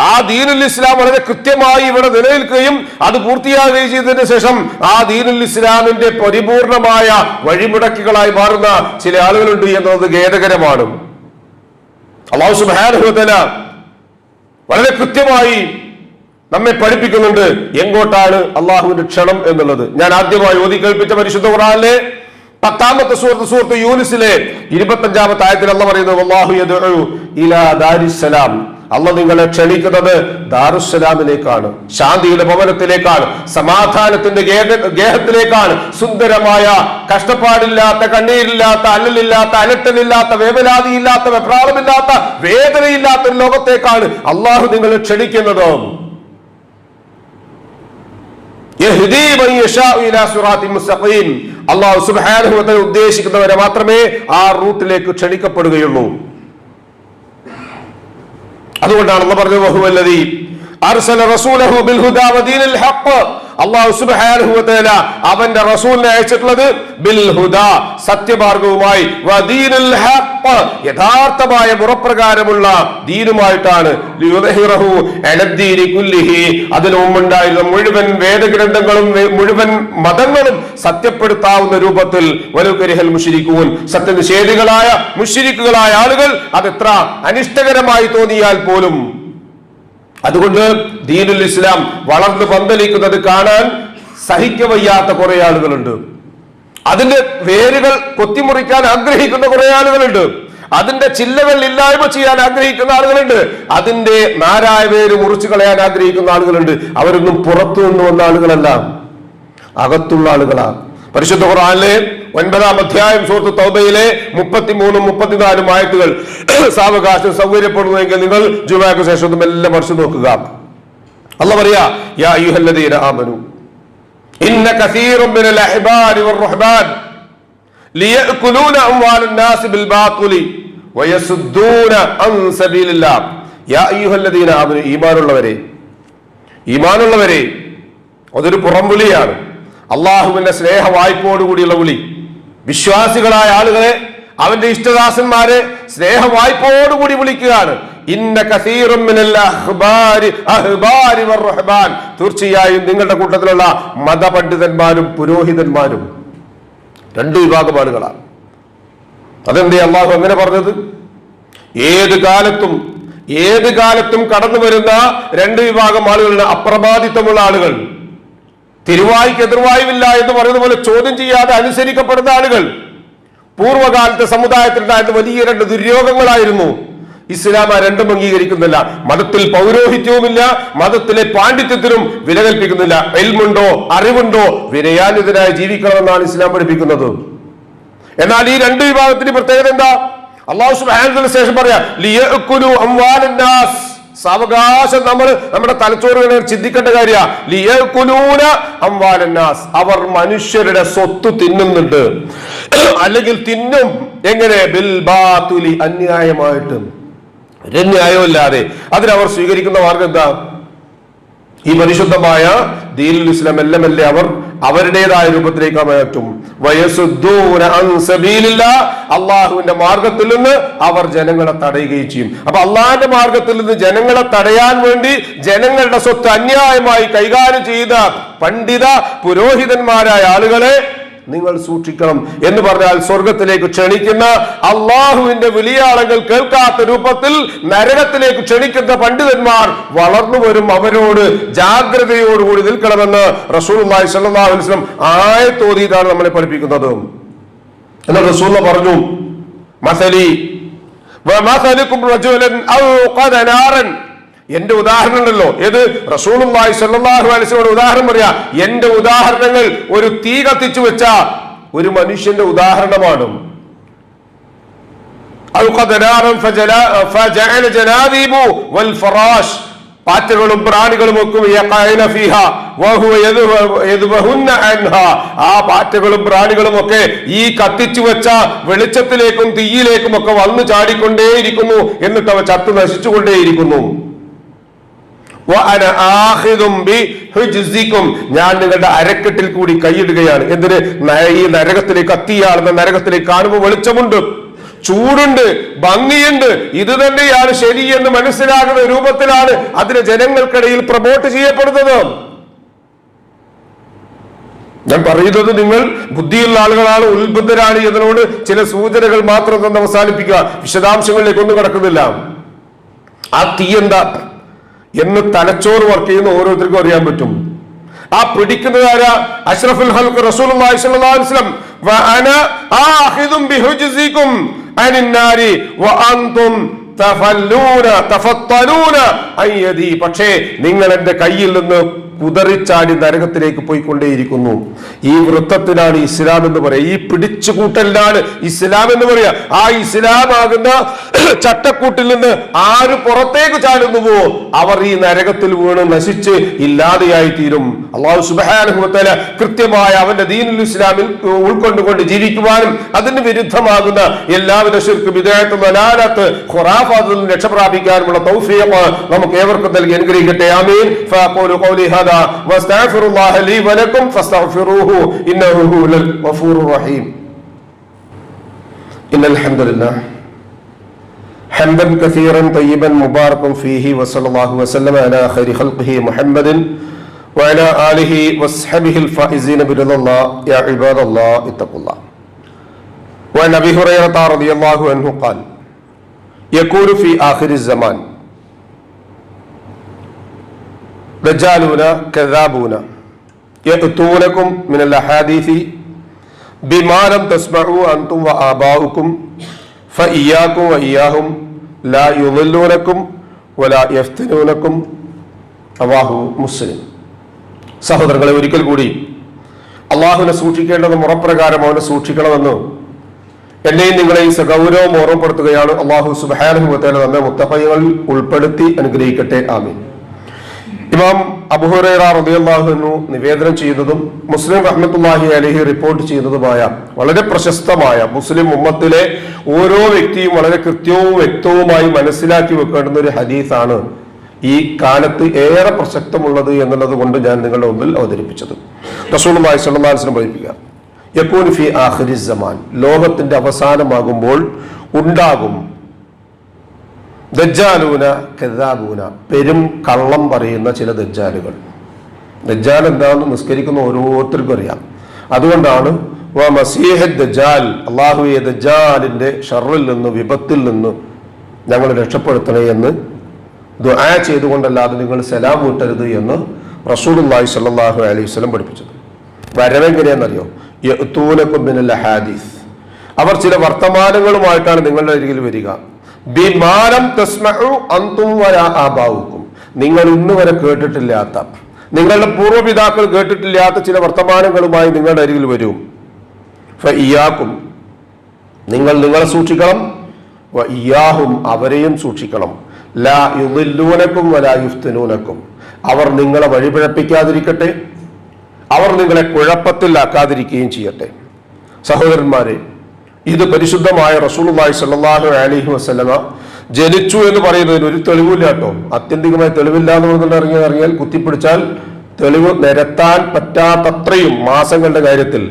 Speaker 1: ആ ദീനുൽ ഇസ്ലാം വളരെ കൃത്യമായി ഇവിടെ നിലനിൽക്കുകയും അത് പൂർത്തിയാകുകയും ചെയ്തതിനു ശേഷം ആ ദീനുൽ ഇസ്ലാമിന്റെ പരിപൂർണമായ വഴിമുടക്കികളായി മാറുന്ന ചില ആളുകളുണ്ട് എന്നത് ഖേദകരമാണ്. അല്ലാഹു സുബ്ഹാനഹു വ തആല വളരെ കൃത്യമായി നമ്മെ പഠിപ്പിക്കുന്നുണ്ട് എങ്ങോട്ടാണ് അള്ളാഹുവിന്റെ ക്ഷണം എന്നുള്ളത്. ഞാൻ ആദ്യമായി ഓതി കേൾപ്പിച്ച പരിശുദ്ധ ഖുർആനിലെ 10-ാമത്തെ സൂറത്ത് യൂനിസിലെ 25-ാമത്തെ ആയത്തിൽ അള്ളാഹ് പറയുന്നത് അല്ലാഹു യദ്ഉ ഇലാ ദാരിസ്സലാം, അള്ളാഹ് നിങ്ങളെ ക്ഷണിക്കുന്നത് ദാറുസ്സലാമിലേക്കാണ്, ശാന്തിയുടെ ഭവനത്തിലേക്കാണ്, സമാധാനത്തിന്റെ ഗേഹത്തിലേക്കാണ്, സുന്ദരമായ കഷ്ടപ്പാടില്ലാത്ത, കണ്ണീരില്ലാത്ത, അല്ലലില്ലാത്ത, അലട്ടലില്ലാത്ത, വേവലാതിയില്ലാത്ത, വെപ്രാളമില്ലാത്ത, വേദനയില്ലാത്ത ഒരു ലോകത്തേക്കാണ് അള്ളാഹു നിങ്ങളെ ക്ഷണിക്കുന്നത്. അല്ലാഹു സുബ്ഹാനഹു വ തആല ഉദ്ദേശിക്കുന്നവരെ മാത്രമേ ആ റൂട്ടിലേക്ക് ക്ഷണിക്കപ്പെടുകയുള്ളൂ. അതുകൊണ്ടാണ് അല്ലാഹു പറഞ്ഞത് വഹുവല്ലദീ അർസല റസൂലഹു ബിൽ ഹുദാ വദീനിൽ ഹഖ്, അല്ലാഹു സുബ്ഹാനഹു വ തആല അവന്റെ റസൂലിനെ അയച്ചിട്ടുള്ളത് ബിൽ ഹുദാ സത്യമാർഗവുമായി, വദീനിൽ ഹഖ് യഥാർത്ഥമായ മുറപ്രകാരമുള്ള ദീനുമായിട്ടാണ്, ലിയുദ്ഹിറഹു അലദ്ദീനി കുല്ലിഹി അതിനു മുമ്പുണ്ടായിരുന്ന മുഴുവൻ വേദഗ്രന്ഥങ്ങളും മുഴുവൻ മതങ്ങളും സത്യപ്പെടുത്താവുന്ന രൂപത്തിൽ, വലൗകരിഹൽ മുശ്രികൂൻ സത്യനിഷേധികളായ മുശ്രിക്കുകളായ ആളുകൾ അതെത്ര അനിഷ്ടകരമായി തോന്നിയാൽ പോലും. അതുകൊണ്ട് ദീനുൽ ഇസ്ലാം വളർന്നു പന്തലിക്കുന്നത് കാണാൻ സഹിക്കവയ്യാത്ത കുറെ ആളുകളുണ്ട്. അതിന്റെ വേരുകൾ കൊത്തിമുറിക്കാൻ ആഗ്രഹിക്കുന്ന കുറെ ആളുകളുണ്ട്. അതിന്റെ ചില്ലകൾ ഇല്ലായ്മ ചെയ്യാൻ ആഗ്രഹിക്കുന്ന ആളുകളുണ്ട്. അതിന്റെ നാരായ വേര് മുറിച്ചു കളയാൻ ആഗ്രഹിക്കുന്ന ആളുകളുണ്ട്. അവരൊന്നും പുറത്തു നിന്ന് വന്ന ആളുകളല്ല, അകത്തുള്ള ആളുകളാണ്. പരിശുദ്ധ ഖുർആനിലെ 9-ാം അധ്യായം സൂറത്ത് തൗബയിലെ 33-34 ആയത്തുകൾ സാവകാശം സൗകര്യപ്പെടുന്നുവെങ്കിൽ നിങ്ങൾ ജുമാക്ക് ശേഷം എല്ലാം പഠിച്ചു നോക്കുക. അല്ലാഹു പറയാ, യാ അയ്യുഹല്ലദീന ആമനു ഇന്ന കസീറൻ മിനൽ അഹ്ബാരി വർ-റഹ്ബാൻ ലിയഅകുലൂന അംവാലൻ നാസ് ബിൽ ബാതിലി വയസുദ്ദൂന അൻ സബീലില്ലാഹ്. യാ അയ്യുഹല്ലദീന ആമനു, ഈമാനുള്ളവരെ, അതൊരു പുറംവിളിയാണ്, അള്ളാഹുവിന്റെ സ്നേഹ വായ്പോടുകൂടിയുള്ള വിളി. വിശ്വാസികളായ ആളുകളെ, അവന്റെ ഇഷ്ടദാസന്മാരെ സ്നേഹ വായ്പോടുകൂടി വിളിക്കുകയാണ്. ഇന്ന കസീറൻ മിനൽ അഹ്ബാരി വർ-റഹ്ബാൻ, തീർച്ചയായും നിങ്ങളുടെ കൂട്ടത്തിലുള്ള മതപണ്ഡിതന്മാരും പുരോഹിതന്മാരും രണ്ടു വിഭാഗം ആളുകളാണ്. അതെന്തേ അള്ളാഹു അങ്ങനെ പറഞ്ഞത്? ഏത് കാലത്തും കടന്നു വരുന്ന രണ്ട് വിഭാഗം ആളുകളുടെ അപ്രമാദിത്വമുള്ള ആളുകൾ, തിരുവായ്ക്ക് എതിർവായുവില്ല എന്ന് പറയുന്ന പോലെ ചോദ്യം ചെയ്യാതെ അനുസരിക്കപ്പെടുന്ന ആളുകൾ. പൂർവ്വകാലത്തെ സമുദായത്തിലുണ്ടായിരുന്ന വലിയ രണ്ട് ദുര്യോഗങ്ങളായിരുന്നു. ഇസ്ലാം ആ രണ്ടും അംഗീകരിക്കുന്നില്ല. മതത്തിൽ പൗരോഹിത്യവുമില്ല, മതത്തിലെ പാണ്ഡിത്യത്തിനും വില കൽപ്പിക്കുന്നില്ല. ഇൽമുണ്ടോ, അറിവുണ്ടോ, വിനയാന്വിതനായി ജീവിക്കണമെന്നാണ് ഇസ്ലാം പഠിപ്പിക്കുന്നത്. എന്നാൽ ഈ രണ്ട് വിഭാഗത്തിന്റെ പ്രത്യേകത എന്താ? അല്ലാഹു സുബ്ഹാനഹു വ തആല ശേഷം പറയാ, ലിയഅകുലു അംവാലൻ നാസ്. സാവകാശം നമ്മുടെ തലച്ചോറുകളെ ചിന്തിക്കേണ്ട കാര്യ. ലിയഅകുലൂന അംവാലൻ നാസ്, അവർ മനുഷ്യരുടെ സ്വത്ത് തിന്നുന്നുണ്ട്, അല്ലെങ്കിൽ തിന്നും. എങ്ങനെ? ബിൽ ബാതുലി, അന്യായമായിട്ട്, ഒരന്യായമില്ലാതെ. അതിനവർ സ്വീകരിക്കുന്ന മാർഗം എന്താ? ഈ പരിശുദ്ധമായ ദീനുൽ ഇസ്ലാം മെല്ലെ അവർ അവരുടേതായ രൂപത്തിലേക്ക് മാറ്റും. വയസുദ്ദൂന അൻ സബീലില്ലാഹ്, അള്ളാഹുവിന്റെ മാർഗത്തിൽ നിന്ന് അവർ ജനങ്ങളെ തടയുകയും ചെയ്യും. അപ്പൊ അള്ളാഹിന്റെ മാർഗത്തിൽ നിന്ന് ജനങ്ങളെ തടയാൻ വേണ്ടി ജനങ്ങളുടെ സ്വത്ത് അന്യായമായി കൈകാര്യം ചെയ്ത പണ്ഡിത പുരോഹിതന്മാരായ ആളുകളെ നിങ്ങൾ സൂക്ഷിക്കണം എന്ന് പറഞ്ഞാൽ, സ്വർഗത്തിലേക്ക് ക്ഷണിക്കുന്ന അള്ളാഹുവിന്റെ വിളിയാളങ്ങൾ കേൾക്കാത്ത രൂപത്തിൽ നരകത്തിലേക്ക് ക്ഷണിക്കുന്ന പണ്ഡിതന്മാർ വളർന്നു വരും. അവരോട് ജാഗ്രതയോടുകൂടി നിൽക്കണമെന്ന് റസൂലുള്ളാഹി സ്വല്ലല്ലാഹു അലൈഹി വസല്ലം ആയത്തോതിയിട്ടാണ് നമ്മളെ പഠിപ്പിക്കുന്നത്. എന്നാൽ റസൂലുള്ളാഹി പറഞ്ഞു, മസലി വമസലുകും റജുലൻ ഔഖദ നാരൻ. എന്റെ ഉദാഹരണം ഉണ്ടല്ലോ, ഏത്? റസൂലുള്ളാഹി സ്വല്ലല്ലാഹു അലൈഹി വസല്ലം ഉദാഹരണം പറയാ. എന്റെ ഉദാഹരണങ്ങൾ ഒരു തീ കത്തിച്ചു വെച്ച ഒരു മനുഷ്യന്റെ ഉദാഹരണമാണ്. പാറ്റകളും പ്രാണികളും ഒക്കെ ആ പാറ്റകളും പ്രാണികളും ഒക്കെ ഈ കത്തിച്ചു വെച്ച വെളിച്ചത്തിലേക്കും തീയിലേക്കും ഒക്കെ വന്നു ചാടിക്കൊണ്ടേയിരിക്കുന്നു. എന്നിട്ട് അവ ചത്തു നശിച്ചുകൊണ്ടേയിരിക്കുന്നു. ഞാൻ നിങ്ങളുടെ അരക്കെട്ടിൽ കൂടി കൈയിടുകയാണ്. എന്തിന്? ഈ നരകത്തിലേക്ക്, കത്തിയാളുന്ന നരകത്തിലേക്ക് കാണുമ്പോൾ വെളിച്ചമുണ്ട്, ചൂടുണ്ട്, ഭംഗിയുണ്ട്. ഇത് തന്നെയാണ് ശരി എന്ന് മനസ്സിലാകുന്ന രൂപത്തിലാണ് അതിന് ജനങ്ങൾക്കിടയിൽ പ്രമോട്ട് ചെയ്യപ്പെടുന്നത്. ഞാൻ പറയുന്നത് നിങ്ങൾ ബുദ്ധിയുള്ള ആളുകളാണ്, ഉത്ബുദ്ധരാണ് എന്നതിനോട് ചില സൂചനകൾ മാത്രം തന്നെ അവസാനിപ്പിക്കുക. വിശദാംശങ്ങളിലേക്ക് ഒന്നും കടക്കുന്നില്ല. ആ തീ എന്താ? എന്ന് തലച്ചോറ് വർക്ക് ചെയ്യുന്ന ഓരോരുത്തർക്കും അറിയാൻ പറ്റും. ആ പിടിക്കുന്നതാരാ? അഷ്റഫുൽ ഖൽഖ് റസൂലുള്ളാഹി സ്വല്ലല്ലാഹു അലൈഹി വസല്ലം. വഅന ആഖിദും ബിഹുജ്സികും അനിൻ നാരി വഅൻതും തഫത്തലൂന അയ്യദി. പക്ഷേ നിങ്ങൾ എന്റെ കയ്യിൽ നിന്ന് കുതറിച്ചാടി നരകത്തിലേക്ക് പോയിക്കൊണ്ടേയിരിക്കുന്നു. ഈ വൃത്തത്തിനാണ് ഇസ്ലാം എന്ന് പറയുക. ഈ പിടിച്ചുകൂട്ടലിനാണ് ഇസ്ലാം എന്ന് പറയുക. ആ ഇസ്ലാം ആകുന്ന ചട്ടക്കൂട്ടിൽ നിന്ന് ആര് പുറത്തേക്ക് ചാടുന്നുവോ അവർ ഈ നരകത്തിൽ വീണ് നശിച്ച് ഇല്ലാതെയായി തീരും. അല്ലാഹു സുബ്ഹാനഹു വ തആല കൃത്യമായ അവന്റെ ദീനുൽ ഇസ്ലാമിൽ ഉൾക്കൊണ്ടുകൊണ്ട് ജീവിക്കുവാനും അതിന് വിരുദ്ധമാകുന്ന എല്ലാവിധ ശിർക്ക്, ബിദ്അത്ത്, ദലാലത്ത്, ഖുറാഫാത്തിൽ നിന്ന് രക്ഷപ്രാപിക്കാനുമുള്ള തൗഫീഖ് നമുക്ക് ഏവർക്കും നൽകി അനുഗ്രഹിക്കട്ടെ. ആമീൻ. ഫഅഖൂലു ഖൗലി ഹാദാ വസ്തഗ്ഫിറുല്ലാഹ ലീ വലക്കും ഫസ്തഗ്ഫിറൂഹു ഇന്നഹു ഹുവൽ ഗഫൂറുർ റഹീം. ഇന്നൽ ഹംദുലില്ലാഹ് ഹംദൻ കസീറൻ തയ്യിബൻ മുബാറകൻ ഫീഹി വസല്ലല്ലാഹു വസല്ലമ അലാ ഖൈരി ഖൽഖിഹി മുഹമ്മദിൻ വഅലാ ആലിഹി വസ്ഹബിഹിൽ ഫായിസീന ബിറളില്ലാഹ് യാ ഇബാദല്ലാഹ് ഇത്തഖുല്ലാഹ്. വഅൻ അബീ ഹുറൈറത റളിയല്ലാഹു അൻഹു ഖാല യകൂനു ഫീ ആഖിരിസ് സമാൻ ദജ്ജാലൂന കദാബൂന യഅതൂനകും മിനൽ അഹാദീസി ബിമാ ലം തസ്മഉ അൻതും വആബാഉകും ഫഇയ്യാകും വഇയ്യാഹും ലാ യുളില്ലൂനകും വലാ യഫ്തിനൂനകും. റവാഹു മുസ്ലിം. സഹോദരങ്ങളെ, ഒരിക്കൽ കൂടി അള്ളാഹുവിനെ സൂക്ഷിക്കേണ്ടത് മുറപ്രകാരം അവനെ സൂക്ഷിക്കണമെന്ന് എന്നെയും നിങ്ങളെയും സഗൗരവം ഓർമ്മപ്പെടുത്തുകയാണ്. അള്ളാഹു സുബ്ഹാനഹു വ തആല നമ്മെ മുത്തഖീങ്ങളിൽ ഉൾപ്പെടുത്തി അനുഗ്രഹിക്കട്ടെ. ആമീൻ. ഇമാം അബൂ ഹുറൈറ റളിയല്ലാഹു അൻഹു നിവേദനം ചെയ്യുന്നതും മുസ്ലിം റഹ്മത്തുള്ളാഹി അലൈഹി റിപ്പോർട്ട് ചെയ്യുന്നതുമായ വളരെ പ്രശസ്തമായ, മുസ്ലിം ഉമ്മത്തിലെ ഓരോ വ്യക്തിയും വളരെ കൃത്യവും വ്യക്തവുമായി മനസ്സിലാക്കി വെക്കേണ്ടുന്ന ഒരു ഹദീസാണ് ഈ കാലത്ത് ഏറെ പ്രസക്തമുള്ളത് എന്നുള്ളത് കൊണ്ട് ഞാൻ നിങ്ങളുടെ മുമ്പിൽ അവതരിപ്പിച്ചത്. റസൂലുള്ളാഹി സ്വല്ലല്ലാഹു അലൈഹി വസല്ലം പഠിപ്പിക്കുക, യകൂനു ഫീ ആഖിരിസ് സമാൻ, ലോകത്തിന്റെ അവസാനമാകുമ്പോൾ ഉണ്ടാകും ദജ്ജാലൂന കദാബൂന, പെരും കള്ളം പറയുന്ന ചില ദജ്ജാലുകൾ. ദജ്ജാൽ എന്താണെന്ന് നിസ്കരിക്കുന്ന ഓരോരുത്തർക്കും അറിയാം. അതുകൊണ്ടാണ് ദജ്ജാൽ, അല്ലാഹുവേ ദജ്ജാലിന്റെ ഷർറിൽ നിന്ന്, വിപത്തിൽ നിന്ന് ഞങ്ങൾ രക്ഷപ്പെടുത്തണേ എന്ന് ദുആ ചെയ്തുകൊണ്ടല്ലാതെ നിങ്ങൾ സലാം വീട്ടരുത് എന്ന് റസൂലുള്ളാഹി സ്വല്ലല്ലാഹു അലൈഹി വസല്ലം പഠിപ്പിച്ചത്. വരവെങ്ങനെയാണെന്നറിയോ? യഅതൂനകും മിനൽ അഹാദീസ്, അവർ ചില വർത്തമാനങ്ങളുമായിട്ടാണ് നിങ്ങളുടെ അരികിൽ വരിക. ബിമാലം തസ്മഉ അൻതും വലാ ആബാഉകും, നിങ്ങൾ ഇന്ന് വരെ കേട്ടിട്ടില്ലാത്ത, നിങ്ങളുടെ പൂർവ്വപിതാക്കൾ കേട്ടിട്ടില്ലാത്ത ചില വർത്തമാനങ്ങളുമായി നിങ്ങളുടെ അരികിൽ വരും. ഫഇയ്യാകും, നിങ്ങൾ നിങ്ങളെ സൂക്ഷിക്കണം. വഇയ്യാഹും, അവരെയും സൂക്ഷിക്കണം. ലാ യുളില്ലൂനകും വലാ യുഫ്തിനൂനകും, അവർ നിങ്ങളെ വഴിപിഴപ്പിക്കാതിരിക്കട്ടെ, അവർ നിങ്ങളെ കുഴപ്പത്തിലാക്കാതിരിക്കുകയും ചെയ്യട്ടെ. സഹോദരന്മാരെ, ഇത് പരിശുദ്ധമായ റസൂലുള്ളാഹി സ്വല്ലല്ലാഹു അലൈഹി വസല്ലമ ജനിച്ചു എന്ന് പറയുന്നതിന് ഒരു തെളിവില്ല കേട്ടോ. ആത്യന്തികമായി തെളിവില്ല എന്ന് പറഞ്ഞാൽ കുത്തിപ്പിടിച്ചാൽ തെളിവ് നിരത്താൻ പറ്റാത്തത്രയും മാസങ്ങളുടെ കാര്യത്തിൽ,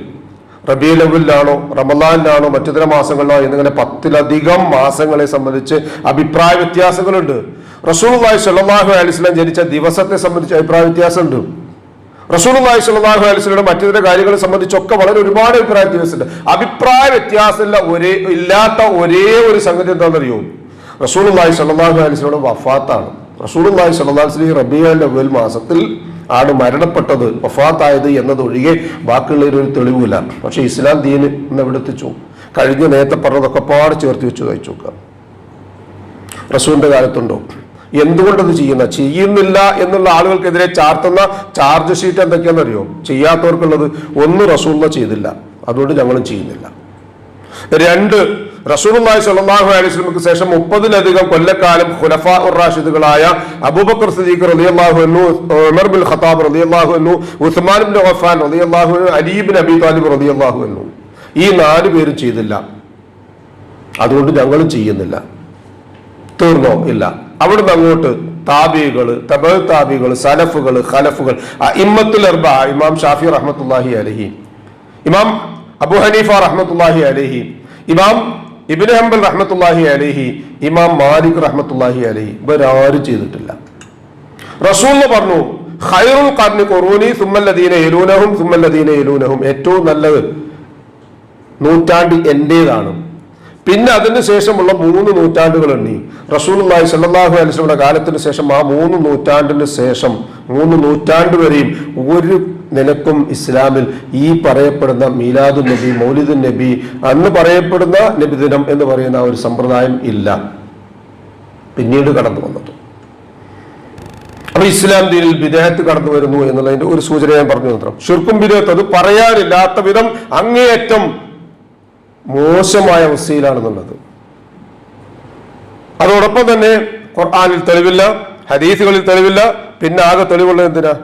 Speaker 1: റബീഉൽ അവ്വലിലാണോ റമളാനിലാണോ മറ്റിതര മാസങ്ങളിലോ എന്നിങ്ങനെ 10-ലധികം മാസങ്ങളെ സംബന്ധിച്ച് അഭിപ്രായ വ്യത്യാസങ്ങളുണ്ട്. റസൂലുള്ളാഹി സ്വല്ലല്ലാഹു അലൈഹി വസല്ലം ജനിച്ച ദിവസത്തെ സംബന്ധിച്ച് അഭിപ്രായ വ്യത്യാസമുണ്ട്. റസൂലുള്ളാഹി സ്വല്ലല്ലാഹു അലൈഹി വസല്ലം മറ്റിതര കാര്യങ്ങളെ സംബന്ധിച്ചൊക്കെ വളരെ ഒരുപാട് അഭിപ്രായ വ്യത്യാസമുണ്ട്. അഭിപ്രായ വ്യത്യാസമില്ല ഇല്ലാത്ത ഒരേ ഒരു സംഗതി എന്താണെന്നറിയോ? റസൂലുള്ളാഹി സ്വല്ലല്ലാഹു അലൈഹി വസല്ലം വഫാത്താണ്. റസൂലുള്ളാഹി സ്വല്ലല്ലാഹു അലൈഹി വസല്ലം റബീഉൽ അവ്വൽ മാസത്തിൽ ആണ് മരണപ്പെട്ടത്, വഫാത്തായത് എന്നതൊഴികെ ബാക്കിയുള്ളൊരു തെളിവില്ല. പക്ഷെ ഇസ്ലാം ദീന് എന്ന് എവിടെത്തിച്ചു? കഴിഞ്ഞ നേരത്തെ പറഞ്ഞതൊക്കെ പാട് ചേർത്ത് വെച്ച് വായിച്ചു നോക്കുക. റസൂലിന്റെ കാലത്തുണ്ടോ? എന്തുകൊണ്ടത് ചെയ്യുന്നില്ല എന്നുള്ള ആളുകൾക്കെതിരെ ചാർത്തുന്ന ചാർജ് ഷീറ്റ് എന്തൊക്കെയാണെന്നറിയോ? ചെയ്യാത്തവർക്കുള്ളത് ഒന്ന്, റസൂലുള്ളാഹി ചെയ്തില്ല, അതുകൊണ്ട് ഞങ്ങളും ചെയ്യുന്നില്ല. 2, റസൂലുള്ളാഹി സ്വല്ലല്ലാഹു അലൈഹി വസല്ലമക്ക് ശേഷം 30-ലധികം കൊല്ലക്കാലം ഖുലഫാഉർ റാഷിദുകളായ അബൂബക്കർ സിദ്ദീഖ് റളിയല്ലാഹു അൻഹു, ഉമർ ബിൻ ഖത്താബ് റളിയല്ലാഹു അൻഹു, ഉസ്മാൻ ബിൻ അഫ്ഫാൻ റളിയല്ലാഹു അൻഹു, അലി ബിൻ അബി താലിബ് റളിയല്ലാഹു അൻഹു, ഈ 4 പേരും ചെയ്തില്ല, അതുകൊണ്ട് ഞങ്ങളും ചെയ്യുന്നില്ല. തീർന്നോ? ഇല്ല. അവിടുന്ന് അങ്ങോട്ട് താബികൾ, തബഅ താബികൾ, സലഫുകൾ, ഖലഫുകൾ, അഇമ്മത്തുൽ അർബഅ, ഇമാം ഷാഫി റഹ്മത്തുള്ളാഹി അലൈഹി, ഇമാം അബൂ ഹനീഫ റഹ്മത്തുള്ളാഹി അലൈഹി, ഇമാം ഇബ്നു ഹംബൽ റഹ്മത്തുള്ളാഹി അലൈഹി, ഇമാം മാലിക് റഹ്മത്തുള്ളാഹി അലൈഹി, ഇവരാരും ചെയ്തിട്ടില്ല. റസൂൽ പറഞ്ഞു, ഖൈറുൽ ഖർനി ഖുറൂനി സുമ്മല്ലദീന യലൂനഹും സുമ്മല്ലദീന യലൂനഹും, ഏറ്റവും നല്ലത് നൂറ്റാണ്ട് എന്റേതാണ്, പിന്നെ അതിന് ശേഷമുള്ള 3 നൂറ്റാണ്ടുകൾ എണ്ണി. റസൂലുള്ളാഹി സ്വല്ലല്ലാഹു അലൈഹി വസല്ലമയുടെ കാലത്തിന് ശേഷം ആ 3 നൂറ്റാണ്ടിന് ശേഷം 3 നൂറ്റാണ്ട് വരെയും ഒരു നിലക്കും ഇസ്ലാമിൽ ഈ പറയപ്പെടുന്ന മീലാദുൻ നബി, മൗലിദുൻ നബി, അന്ന് പറയപ്പെടുന്ന നബിദിനം എന്ന് പറയുന്ന ഒരു സമ്പ്രദായം ഇല്ല, പിന്നീട് കടന്നു വന്നത്. അപ്പൊ ഇസ്ലാം ദീനിൽ ബിദഅത്ത് കടന്നു വരുന്നു എന്നുള്ളതിന്റെ ഒരു സൂചന ഞാൻ പറഞ്ഞു മാത്രം. ശിർക്കും ബിദഅത്ത് അത് പറയാനില്ലാത്ത വിധം അങ്ങേയറ്റം മോശമായ അവസ്ഥയിലാണെന്നുള്ളത്. അതോടൊപ്പം തന്നെ ഖുർആനിൽ തെളിവില്ല, ഹദീസുകളിൽ തെളിവില്ല. പിന്നെ ആകെ തെളിവുള്ളത് എന്തിനാ?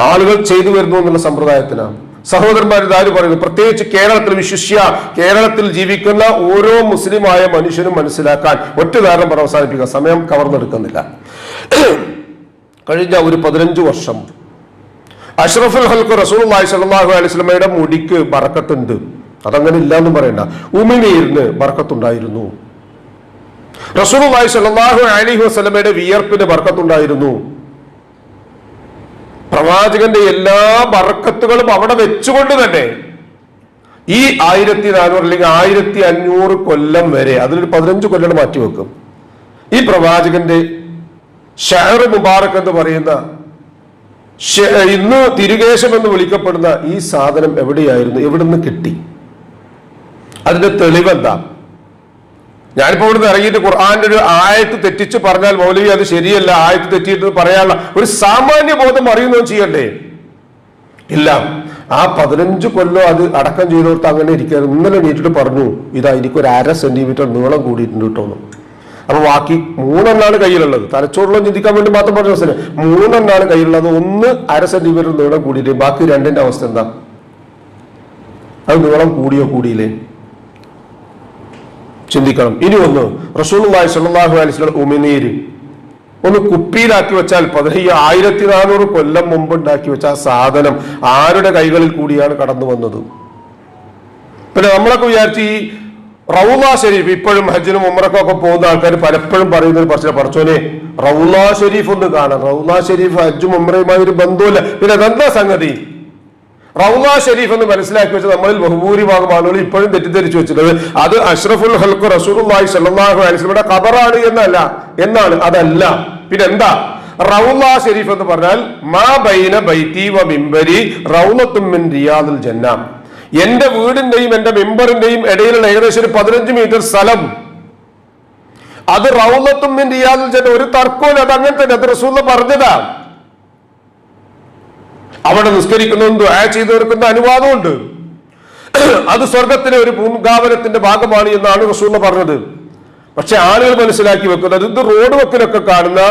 Speaker 1: ആളുകൾ ചെയ്തു വരുന്നു എന്നുള്ള സമ്പ്രദായത്തിനാണ്. സഹോദരന്മാർ ഇതാര് പറയുന്നു? പ്രത്യേകിച്ച് കേരളത്തിൽ, വിശിഷ്യ കേരളത്തിൽ ജീവിക്കുന്ന ഓരോ മുസ്ലിമായ മനുഷ്യനും മനസ്സിലാക്കാൻ ഒറ്റ കാരണം പറഞ്ഞ് അവസാനിപ്പിക്കുക, സമയം കവർന്നെടുക്കുന്നില്ല. കഴിഞ്ഞ ഒരു 15 വർഷം അഷ്റഫുൽ ഖൽഖ് റസൂലുള്ളാഹി സ്വല്ലല്ലാഹു അലൈഹി വസല്ലമയുടെ മുടിക്ക് ബറക്കത്തുണ്ട്, അതങ്ങനെ ഇല്ലാന്നും പറയണ്ട. ഉമിനീരിന് ബറക്കത്തുണ്ടായിരുന്നു. റസൂലുള്ളാഹി സ്വല്ലല്ലാഹു അലൈഹി വസല്ലമയുടെ വിയർപ്പിന് ബറക്കത്തുണ്ടായിരുന്നു. പ്രവാചകന്റെ എല്ലാ ബറക്കത്തുകളും അവിടെ വെച്ചുകൊണ്ട് തന്നെ ഈ 1400 അല്ലെങ്കിൽ 1500 കൊല്ലം വരെ, അതിലൊരു 15 കൊല്ലം മാറ്റിവെക്കും, ഈ പ്രവാചകന്റെ ഷഅർ മുബാറക് എന്ന് പറയുന്ന, ഇന്ന് തിരുകേശം എന്ന് വിളിക്കപ്പെടുന്ന ഈ സാധനം എവിടെയായിരുന്നു? എവിടുന്ന് കിട്ടി? അതിന്റെ തെളിവെന്താ? ഞാനിപ്പോ ഇവിടുന്ന് ഇറങ്ങിയിട്ട് ഖുർആന്റെ ഒരു ആയത്ത് തെറ്റിച്ച് പറഞ്ഞാൽ മൗലവി അത് ശരിയല്ല, ആയത്ത് തെറ്റിയിട്ട് പറയാനുള്ള ഒരു സാമാന്യ ബോധം അറിയുന്നതും ചെയ്യണ്ടേ? ഇല്ല. ആ 15 കൊല്ലം അത് അടക്കം ചെയ്തോർത്ത് അങ്ങനെ ഇരിക്കുകയായിരുന്നു. ഇന്നലെ നീട്ടിട്ട് പറഞ്ഞു, ഇതാ എനിക്കൊരു 1/2 സെന്റിമീറ്റർ നീളം കൂടിയിട്ടുണ്ട് കിട്ടുന്നു. അപ്പൊ ബാക്കി 3 കയ്യിലുള്ളത്, തലച്ചോറിലും ചിന്തിക്കാൻ വേണ്ടി മാത്രം പറഞ്ഞ അവസ്ഥ, 3 കയ്യിലുള്ളത്, 1/2 സെന്റിമീറ്റർ നീളം കൂടിയിട്ട് ബാക്കി 2ന്റെ അവസ്ഥ എന്താ? അത് നീളം കൂടിയോ കൂടിയില്ലേ? ചിന്തിക്കണം. ഇനി ഒന്ന്, റസൂലുള്ളാഹി സ്വല്ലല്ലാഹു അലൈഹി വസല്ലം ഉമിനീര് ഒന്ന് കുപ്പിയിലാക്കി വെച്ചാൽ 1400 കൊല്ലം മുമ്പ് ഉണ്ടാക്കി വെച്ച ആ സാധനം ആരുടെ കൈകളിൽ കൂടിയാണ് കടന്നു വന്നത്? പിന്നെ നമ്മളൊക്കെ വിചാരിച്ച് ഈ റൗള ഷരീഫ്, ഇപ്പോഴും ഹജ്ജിനും ഉംറക്കൊക്കെ പോകുന്ന ആൾക്കാർ പലപ്പോഴും പറയുന്നത് പക്ഷേ പറച്ചോനെ റൗള ഷരീഫ് ഒന്ന് കാണാം. റൗള ഷരീഫ് ഹജ്ജും ഉംറയുമായി ഒരു ബന്ധമില്ല. പിന്നെ അതെന്താ സംഗതി? റൗള ഷരീഫ് എന്ന് മനസ്സിലാക്കി വെച്ചത് നമ്മളിൽ ബഹുഭൂരിഭാഗം ആളുകൾ ഇപ്പോഴും തെറ്റിദ്ധരിച്ചു വെച്ചിട്ടുള്ളത് അത് അഷ്റഫുൽ ഖൽഖ് റസൂലുള്ളാഹി സ്വല്ലല്ലാഹു അലൈഹി വസല്ലമയുടെ ഖബറാണ് എന്നാണ്. അതല്ല. പിന്നെ എന്താ റൗള ഷരീഫ് എന്ന് പറഞ്ഞാൽ? മാ ബൈന ബൈതി വ മിംബരി റൗളത്തും മിൻ റിയാദിൽ ജന്ന. എന്റെ വീടിന്റെയും എന്റെ മിമ്പറിന്റെയും ഇടയിലുള്ള ഏകദേശം ഒരു 15 മീറ്റർ സ്ഥലം, അത് റൗളത്തും മിൻ റിയാദിൽ ജന്ന. ഒരു തർക്കവും അത് അങ്ങനെ തന്നെ, അത് റസൂലുള്ളാഹി പറഞ്ഞതാ. അവിടെ നിസ്കരിക്കുന്നതും ദുആ ചെയ്തു തീർക്കുന്ന അനുവാദമുണ്ട്. അത് സ്വർഗത്തിലെ ഒരു പൂങ്കാവനത്തിന്റെ ഭാഗമാണ് എന്നാണ് റസൂലുള്ളാഹി പറഞ്ഞത്. പക്ഷെ ആളുകൾ മനസ്സിലാക്കി വെക്കുന്നത് ഇത് റോഡ് വക്കിലൊക്കെ കാണുന്ന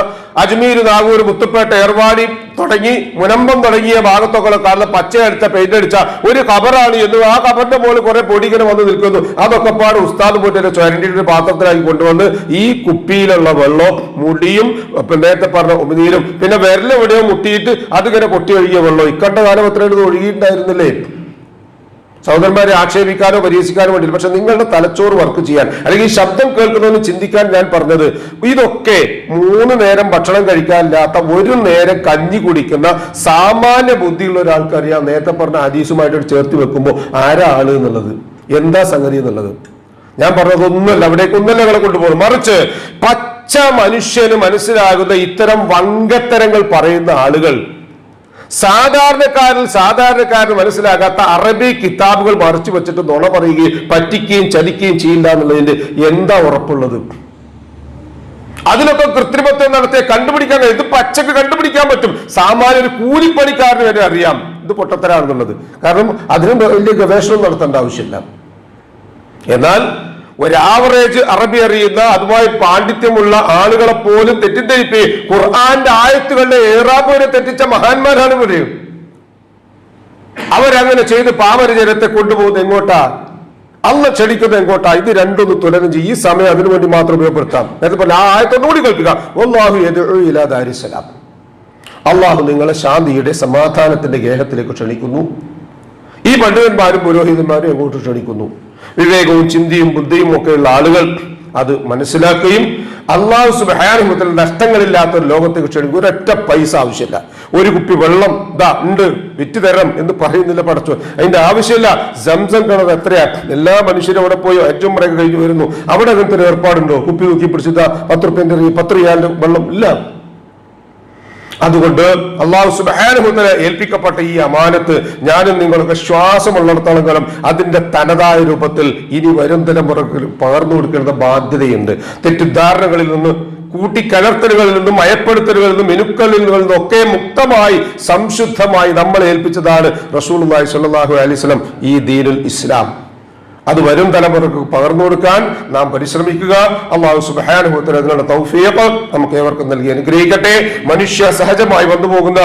Speaker 1: അജ്മീർ, നാഗൂർ, മുത്തുപ്പേട്ട, ഏർവാടി തുടങ്ങി മുനമ്പം തുടങ്ങിയ ഭാഗത്തൊക്കെ കാണുന്ന പച്ചയടിച്ച പെയിന്റ് അടിച്ച ഒരു ഖബറാണ് എന്നും ആ ഖബറിന്റെ മുകളിൽ കുറെ പൊടിങ്ങനെ വന്ന് നിൽക്കുന്നു. അതൊക്കെ പാട് ഉസ്താദ് പോയിട്ട് ചുരണ്ടിയുടെ പാത്രത്തിലാക്കി കൊണ്ടുവന്ന് ഈ കുപ്പിയിലുള്ള വെള്ളവും മുടിയും നേരത്തെ പറഞ്ഞ ഉമിനീരും പിന്നെ വിരലെവിടെയോ മുട്ടിയിട്ട് അതിങ്ങനെ പൊട്ടി ഒഴുകിയ വെള്ളം ഇക്കണ്ട കാലം എത്രയും ഒഴുകിയിട്ടുണ്ടായിരുന്നില്ലേ? സഹോദരന്മാരെ ആക്ഷേപിക്കാനോ പരിഹസിക്കാനോ വേണ്ടിയില്ല. പക്ഷെ നിങ്ങളുടെ തലച്ചോറ് വർക്ക് ചെയ്യാൻ, അല്ലെങ്കിൽ ഈ ശബ്ദം കേൾക്കുന്നതെന്ന് ചിന്തിക്കാൻ ഞാൻ പറഞ്ഞത്, ഇതൊക്കെ 3 നേരം ഭക്ഷണം കഴിക്കാനില്ലാത്ത, ഒരു നേരം കഞ്ഞി കുടിക്കുന്ന സാമാന്യ ബുദ്ധിയുള്ള ഒരാൾക്ക് അറിയാം നേരത്തെ പറഞ്ഞ ഹദീസുമായിട്ട് ചേർത്ത് വെക്കുമ്പോൾ ആരാ ആള് എന്നുള്ളത്, എന്താ സംഗതി എന്നുള്ളത്. ഞാൻ പറഞ്ഞതൊന്നുമല്ല, അവിടേക്കൊന്നല്ല ഞങ്ങളെ കൊണ്ടുപോകും. മറിച്ച് പച്ച മനുഷ്യന് മനസ്സിലാകുന്ന ഇത്തരം വങ്കത്തരങ്ങൾ പറയുന്ന ആളുകൾ സാധാരണക്കാരന് മനസ്സിലാകാത്ത അറബി കിതാബുകൾ മറിച്ചു വെച്ചിട്ട് നുണ പറയുകയും പറ്റിക്കുകയും ചതിക്കുകയും ചെയ്യില്ല എന്നുള്ളതിന്റെ എന്താ ഉറപ്പുള്ളത്? അതിലൊക്കെ കൃത്രിമത്വം നടത്തിയ കണ്ടുപിടിക്കാൻ കഴിയും. ഇത് പച്ചക്ക് കണ്ടുപിടിക്കാൻ പറ്റും. സാമാന്യ ഒരു കൂലിപ്പണിക്കാരന് വരെ അറിയാം ഇത് പൊട്ടത്തരാണെന്നുള്ളത്. കാരണം അതിനും വലിയ ഗവേഷണം നടത്തേണ്ട ആവശ്യമില്ല. എന്നാൽ ഒരു ആവറേജ് അറബി അറിയുന്ന, അതുമായി പാണ്ഡിത്യമുള്ള ആളുകളെ പോലും തെറ്റിദ്ധരിപ്പി ഖുർആന്റെ ആയത്തുകളുടെ ഏറാബിനെ തെറ്റിച്ച മഹാന്മാരാണ് ഇവര്. അവരങ്ങനെ ചെയ്ത് പാമരജനത്തെ കൊണ്ടുപോകുന്നത് എങ്ങോട്ടാ? അള്ളാഹ് ക്ഷണിക്കുന്നത് എങ്ങോട്ടാ? ഇത് രണ്ടൊന്ന് തുലനം ചെയ്യും. ഈ സമയം അതിനു വേണ്ടി മാത്രം ഉപയോഗപ്പെടുത്താം. നേരത്തെ ആ ആയത്തൊന്നുകൂടി കേൾക്കുക. വല്ലാഹു യദ്ഉ ഇലാ ദാരിസ്സലാം. അള്ളാഹു നിങ്ങളെ ശാന്തിയുടെ, സമാധാനത്തിന്റെ ഗേഹത്തിലേക്ക് ക്ഷണിക്കുന്നു. ഈ പണ്ഡിതന്മാരും പുരോഹിതന്മാരും എങ്ങോട്ട് ക്ഷണിക്കുന്നു? വിവേകവും ചിന്തയും ബുദ്ധിയും ഒക്കെയുള്ള ആളുകൾ അത് മനസ്സിലാക്കുകയും അല്ലാഹു സുബ്ഹാനഹു വ തആല നഷ്ടങ്ങളില്ലാത്ത ഒരു ലോകത്തേക്ക് ക്ഷണിക്കും. ഒരൊറ്റ പൈസ ആവശ്യമില്ല. ഒരു കുപ്പി വെള്ളം ദാ ഉണ്ട്, വിറ്റ് തരം എന്ന് പറയുന്നില്ല പടച്ചു. അതിന്റെ ആവശ്യമില്ല. സംസം കിണർ എത്രയാ? എല്ലാ മനുഷ്യരും അവിടെ പോയി ഏറ്റവും മുറയൊക്കെ കഴിഞ്ഞു വരുന്നു. അവിടെ അങ്ങനത്തെ ഒരു ഏർപ്പാടുണ്ടോ? കുപ്പി നോക്കി പിടിച്ചിട്ട് 10 റുപ്യന്റെ 10 റിയാലിന്റെ വെള്ളം ഇല്ല. അതുകൊണ്ട് അല്ലാഹു സുബ്ഹാനഹു വ തആല ഏൽപ്പിക്കപ്പെട്ട ഈ അമാനത്ത് ഞാനും നിങ്ങൾക്ക് ശ്വാസമുള്ളിടത്തോളം കാലം അതിന്റെ തനതായ രൂപത്തിൽ ഇനി വരും തലമുറകൾ പകർന്നു കൊടുക്കേണ്ട ബാധ്യതയുണ്ട്. തെറ്റിദ്ധാരണകളിൽ നിന്ന്, കൂട്ടിക്കലർത്തലുകളിൽ നിന്നും, മയപ്പെടുത്തലുകളിൽ നിന്നും, മിനുക്കലിൽ നിന്നും ഒക്കെ മുക്തമായി സംശുദ്ധമായി നമ്മളെ ഏൽപ്പിച്ചതാണ് റസൂലുള്ളാഹി സ്വല്ലല്ലാഹു അലൈഹി വസല്ലം ഈ ദീനുൽ ഇസ്ലാം. അത് വരും തലമുറക്ക് പകർന്നു കൊടുക്കാൻ നാം പരിശ്രമിക്കുക. അല്ലാഹു സുബ്ഹാനഹു വ തആല അതിനുള്ള തൗഫീഖ് നമുക്ക് ഏവർക്കും നൽകി അനുഗ്രഹിക്കട്ടെ. മനുഷ്യ സഹജമായി വന്നുപോകുന്ന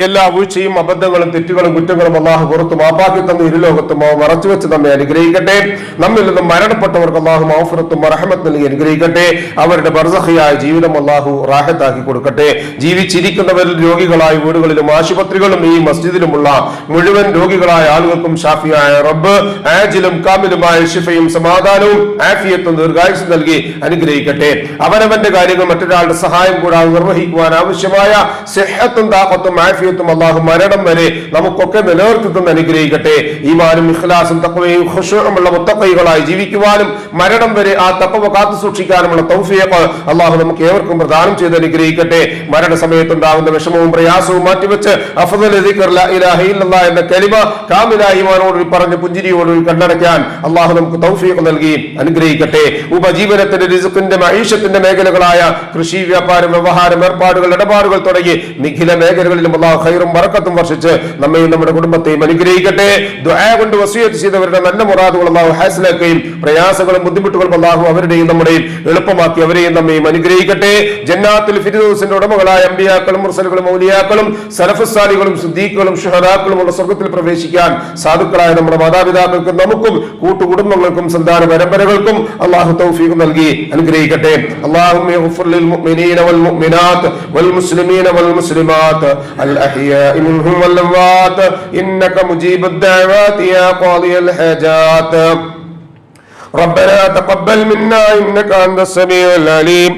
Speaker 1: എല്ലാ വീഴ്ചയും, അബദ്ധങ്ങളും, തെറ്റുകളും, കുറ്റങ്ങളും അല്ലാഹു പുറത്തു മാപ്പാക്കി തന്ന ഇരുലോകത്തും മറച്ചു വെച്ച് നമ്മെ അനുഗ്രഹിക്കട്ടെ. നമ്മിൽ നിന്നും മരണപ്പെട്ടവർക്ക് അല്ലാഹു മഗ്ഫിറത്തും റഹ്മത്തും നൽകി അനുഗ്രഹിക്കട്ടെ. അവരുടെ ബർസഖിയായ ജീവിതം അല്ലാഹു റാഹത്താക്കി കൊടുക്കട്ടെ. ജീവിച്ചിരിക്കുന്നവരിൽ രോഗികളായ വീടുകളിലും ആശുപത്രികളും ഈ മസ്ജിദിലുമുള്ള മുഴുവൻ രോഗികളായ ആളുകൾക്കും ഷാഫിയായ റബ്ബ് ആജിലും കാമിലുമായ ശിഫയും സമാധാനവും ആഫിയത്തും ദീർഘായുസ്സും നൽകി അനുഗ്രഹിക്കട്ടെ. അവനവന്റെ കാര്യങ്ങൾ മറ്റൊരാളുടെ സഹായം കൂടാതെ നിർവഹിക്കുവാൻ ആവശ്യമായ സിഹ്ഹത്തും താഖത്തും ആഫിയത്തും അല്ലാഹു മരണം വരെ നമുക്കൊക്കെ നിലനിർത്തി തന്ന് അനുഗ്രഹിക്കട്ടെ. ഈമാനും ഇഖ്ലാസും തഖ്വയും ഖുശൂഉമുള്ള മുത്തഖീകളായി ജീവിക്കുവാനും മരണം വരെ ആ തഖ്വ കാത്തു സൂക്ഷിക്കാനുമുള്ള തൗഫീഖ് അല്ലാഹു നമുക്ക് ഏവർക്കും പ്രദാനം ചെയ്ത് അനുഗ്രഹിക്കട്ടെ. മരണസമയത്തുണ്ടാകുന്ന വിഷമവും പ്രയാസവും മാറ്റിവെച്ച് അഫ്ദൽ ദിക്ർ ലാ ഇലാഹ ഇല്ലല്ലാഹ് എന്ന കലിമ കാമിലായ ഈമാനോട് പറഞ്ഞ് പുഞ്ചിരിയോട് കണ്ണടയ്ക്കാൻ അല്ലാഹു നമുക്ക് തൗഫീഖ് നൽകി അനുഗ്രഹിക്കട്ടെ. ഉപജീവനത്തിന്റെ റിസ്ഖിന്റെ മഈശത്തിന്റെ മേഖലകളായ കൃഷി, വ്യാപാരം, വ്യവഹാരം, ഏർപ്പാടുകൾ, ഇടപാടുകൾ തുടങ്ങി നിഖില മേഖലകളിലും അല്ലാഹു ഖൈറും ബറക്കത്തും വർഷിച്ച് നമ്മയും നമ്മുടെ കുടുംബത്തെയും അനുഗ്രഹിക്കട്ടെ. ദുആ കൊണ്ട് വസിയത്ത് ചെയ്തവരുടെ നല്ല മുറാദുകൾ അല്ലാഹു ഹാസിലാക്കുകയും പ്രയാസങ്ങളും ബുദ്ധിമുട്ടുകളും അല്ലാഹു അവരുടെയും നമ്മുടെയും എളുപ്പമാക്കി അവരെയും നമ്മയും അനുഗ്രഹിക്കട്ടെ. ജന്നാത്തുൽ ഫിർദൗസിന്റെ ഉടമകളായ അമ്പിയാക്കളും മുർസലുകളും ഔലിയാക്കളും സലഫുസ് സാലിഹുകളും സിദ്ദീഖുകളും ശുഹദാക്കളും ഉള്ള സ്വർഗ്ഗത്തിൽ പ്രവേശിക്കാൻ സാധുക്കളായ നമ്മുടെ മാതാപിതാക്കൾക്കും നമുക്കും കൂട്ടുകുടുംബങ്ങൾക്കും സന്താന പരമ്പരകൾക്കും അല്ലാഹു തൗഫീഖ് നൽകി അനുഗ്രഹിക്കട്ടെ. അല്ലാഹുമ്മ ഗ്ഫിർ ലിൽ മുഅ്മിനീന വൽ മുഅ്മിനാത്ത് വൽ മുസ്ലിമീന വൽ മുസ്ലിമാത്ത് അൽ അഹ്യാഇ മിൻഹും വൽ അംവാത്ത് ഇന്നക മുജീബുദ് ദഅവാതി യാ ഖാദിയൽ ഹജാത്ത്. ربنا تقبل منا إنك أنت السميع العليم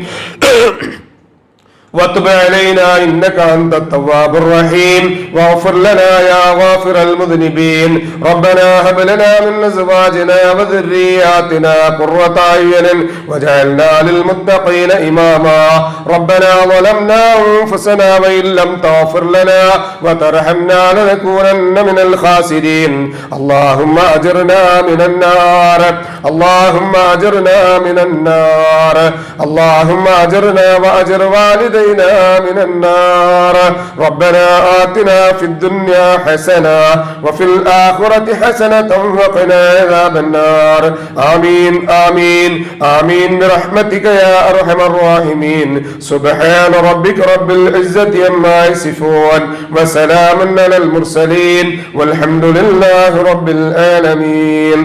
Speaker 1: وتب علينا إنك أنت التواب الرحيم واغفر لنا يا غافر المذنبين. ربنا هب لنا من أزواجنا وذرياتنا قرة أعين واجعلنا للمتقين إماما. ربنا ظلمنا أنفسنا وإن لم تغفر لنا وترحمنا لنكونن من الخاسرين. اللهم أجرنا من النار، اللهم أجرنا من النار، اللهم أجرنا وأجر والدينا من النار. ربنا آتنا في الدنيا حسنة وفي الآخرة حسنة وقنا عذاب النار. آمين آمين آمين برحمتك يا أرحم الراحمين. سبحان ربك رب العزة عما يصفون وسلام على المرسلين والحمد لله رب العالمين.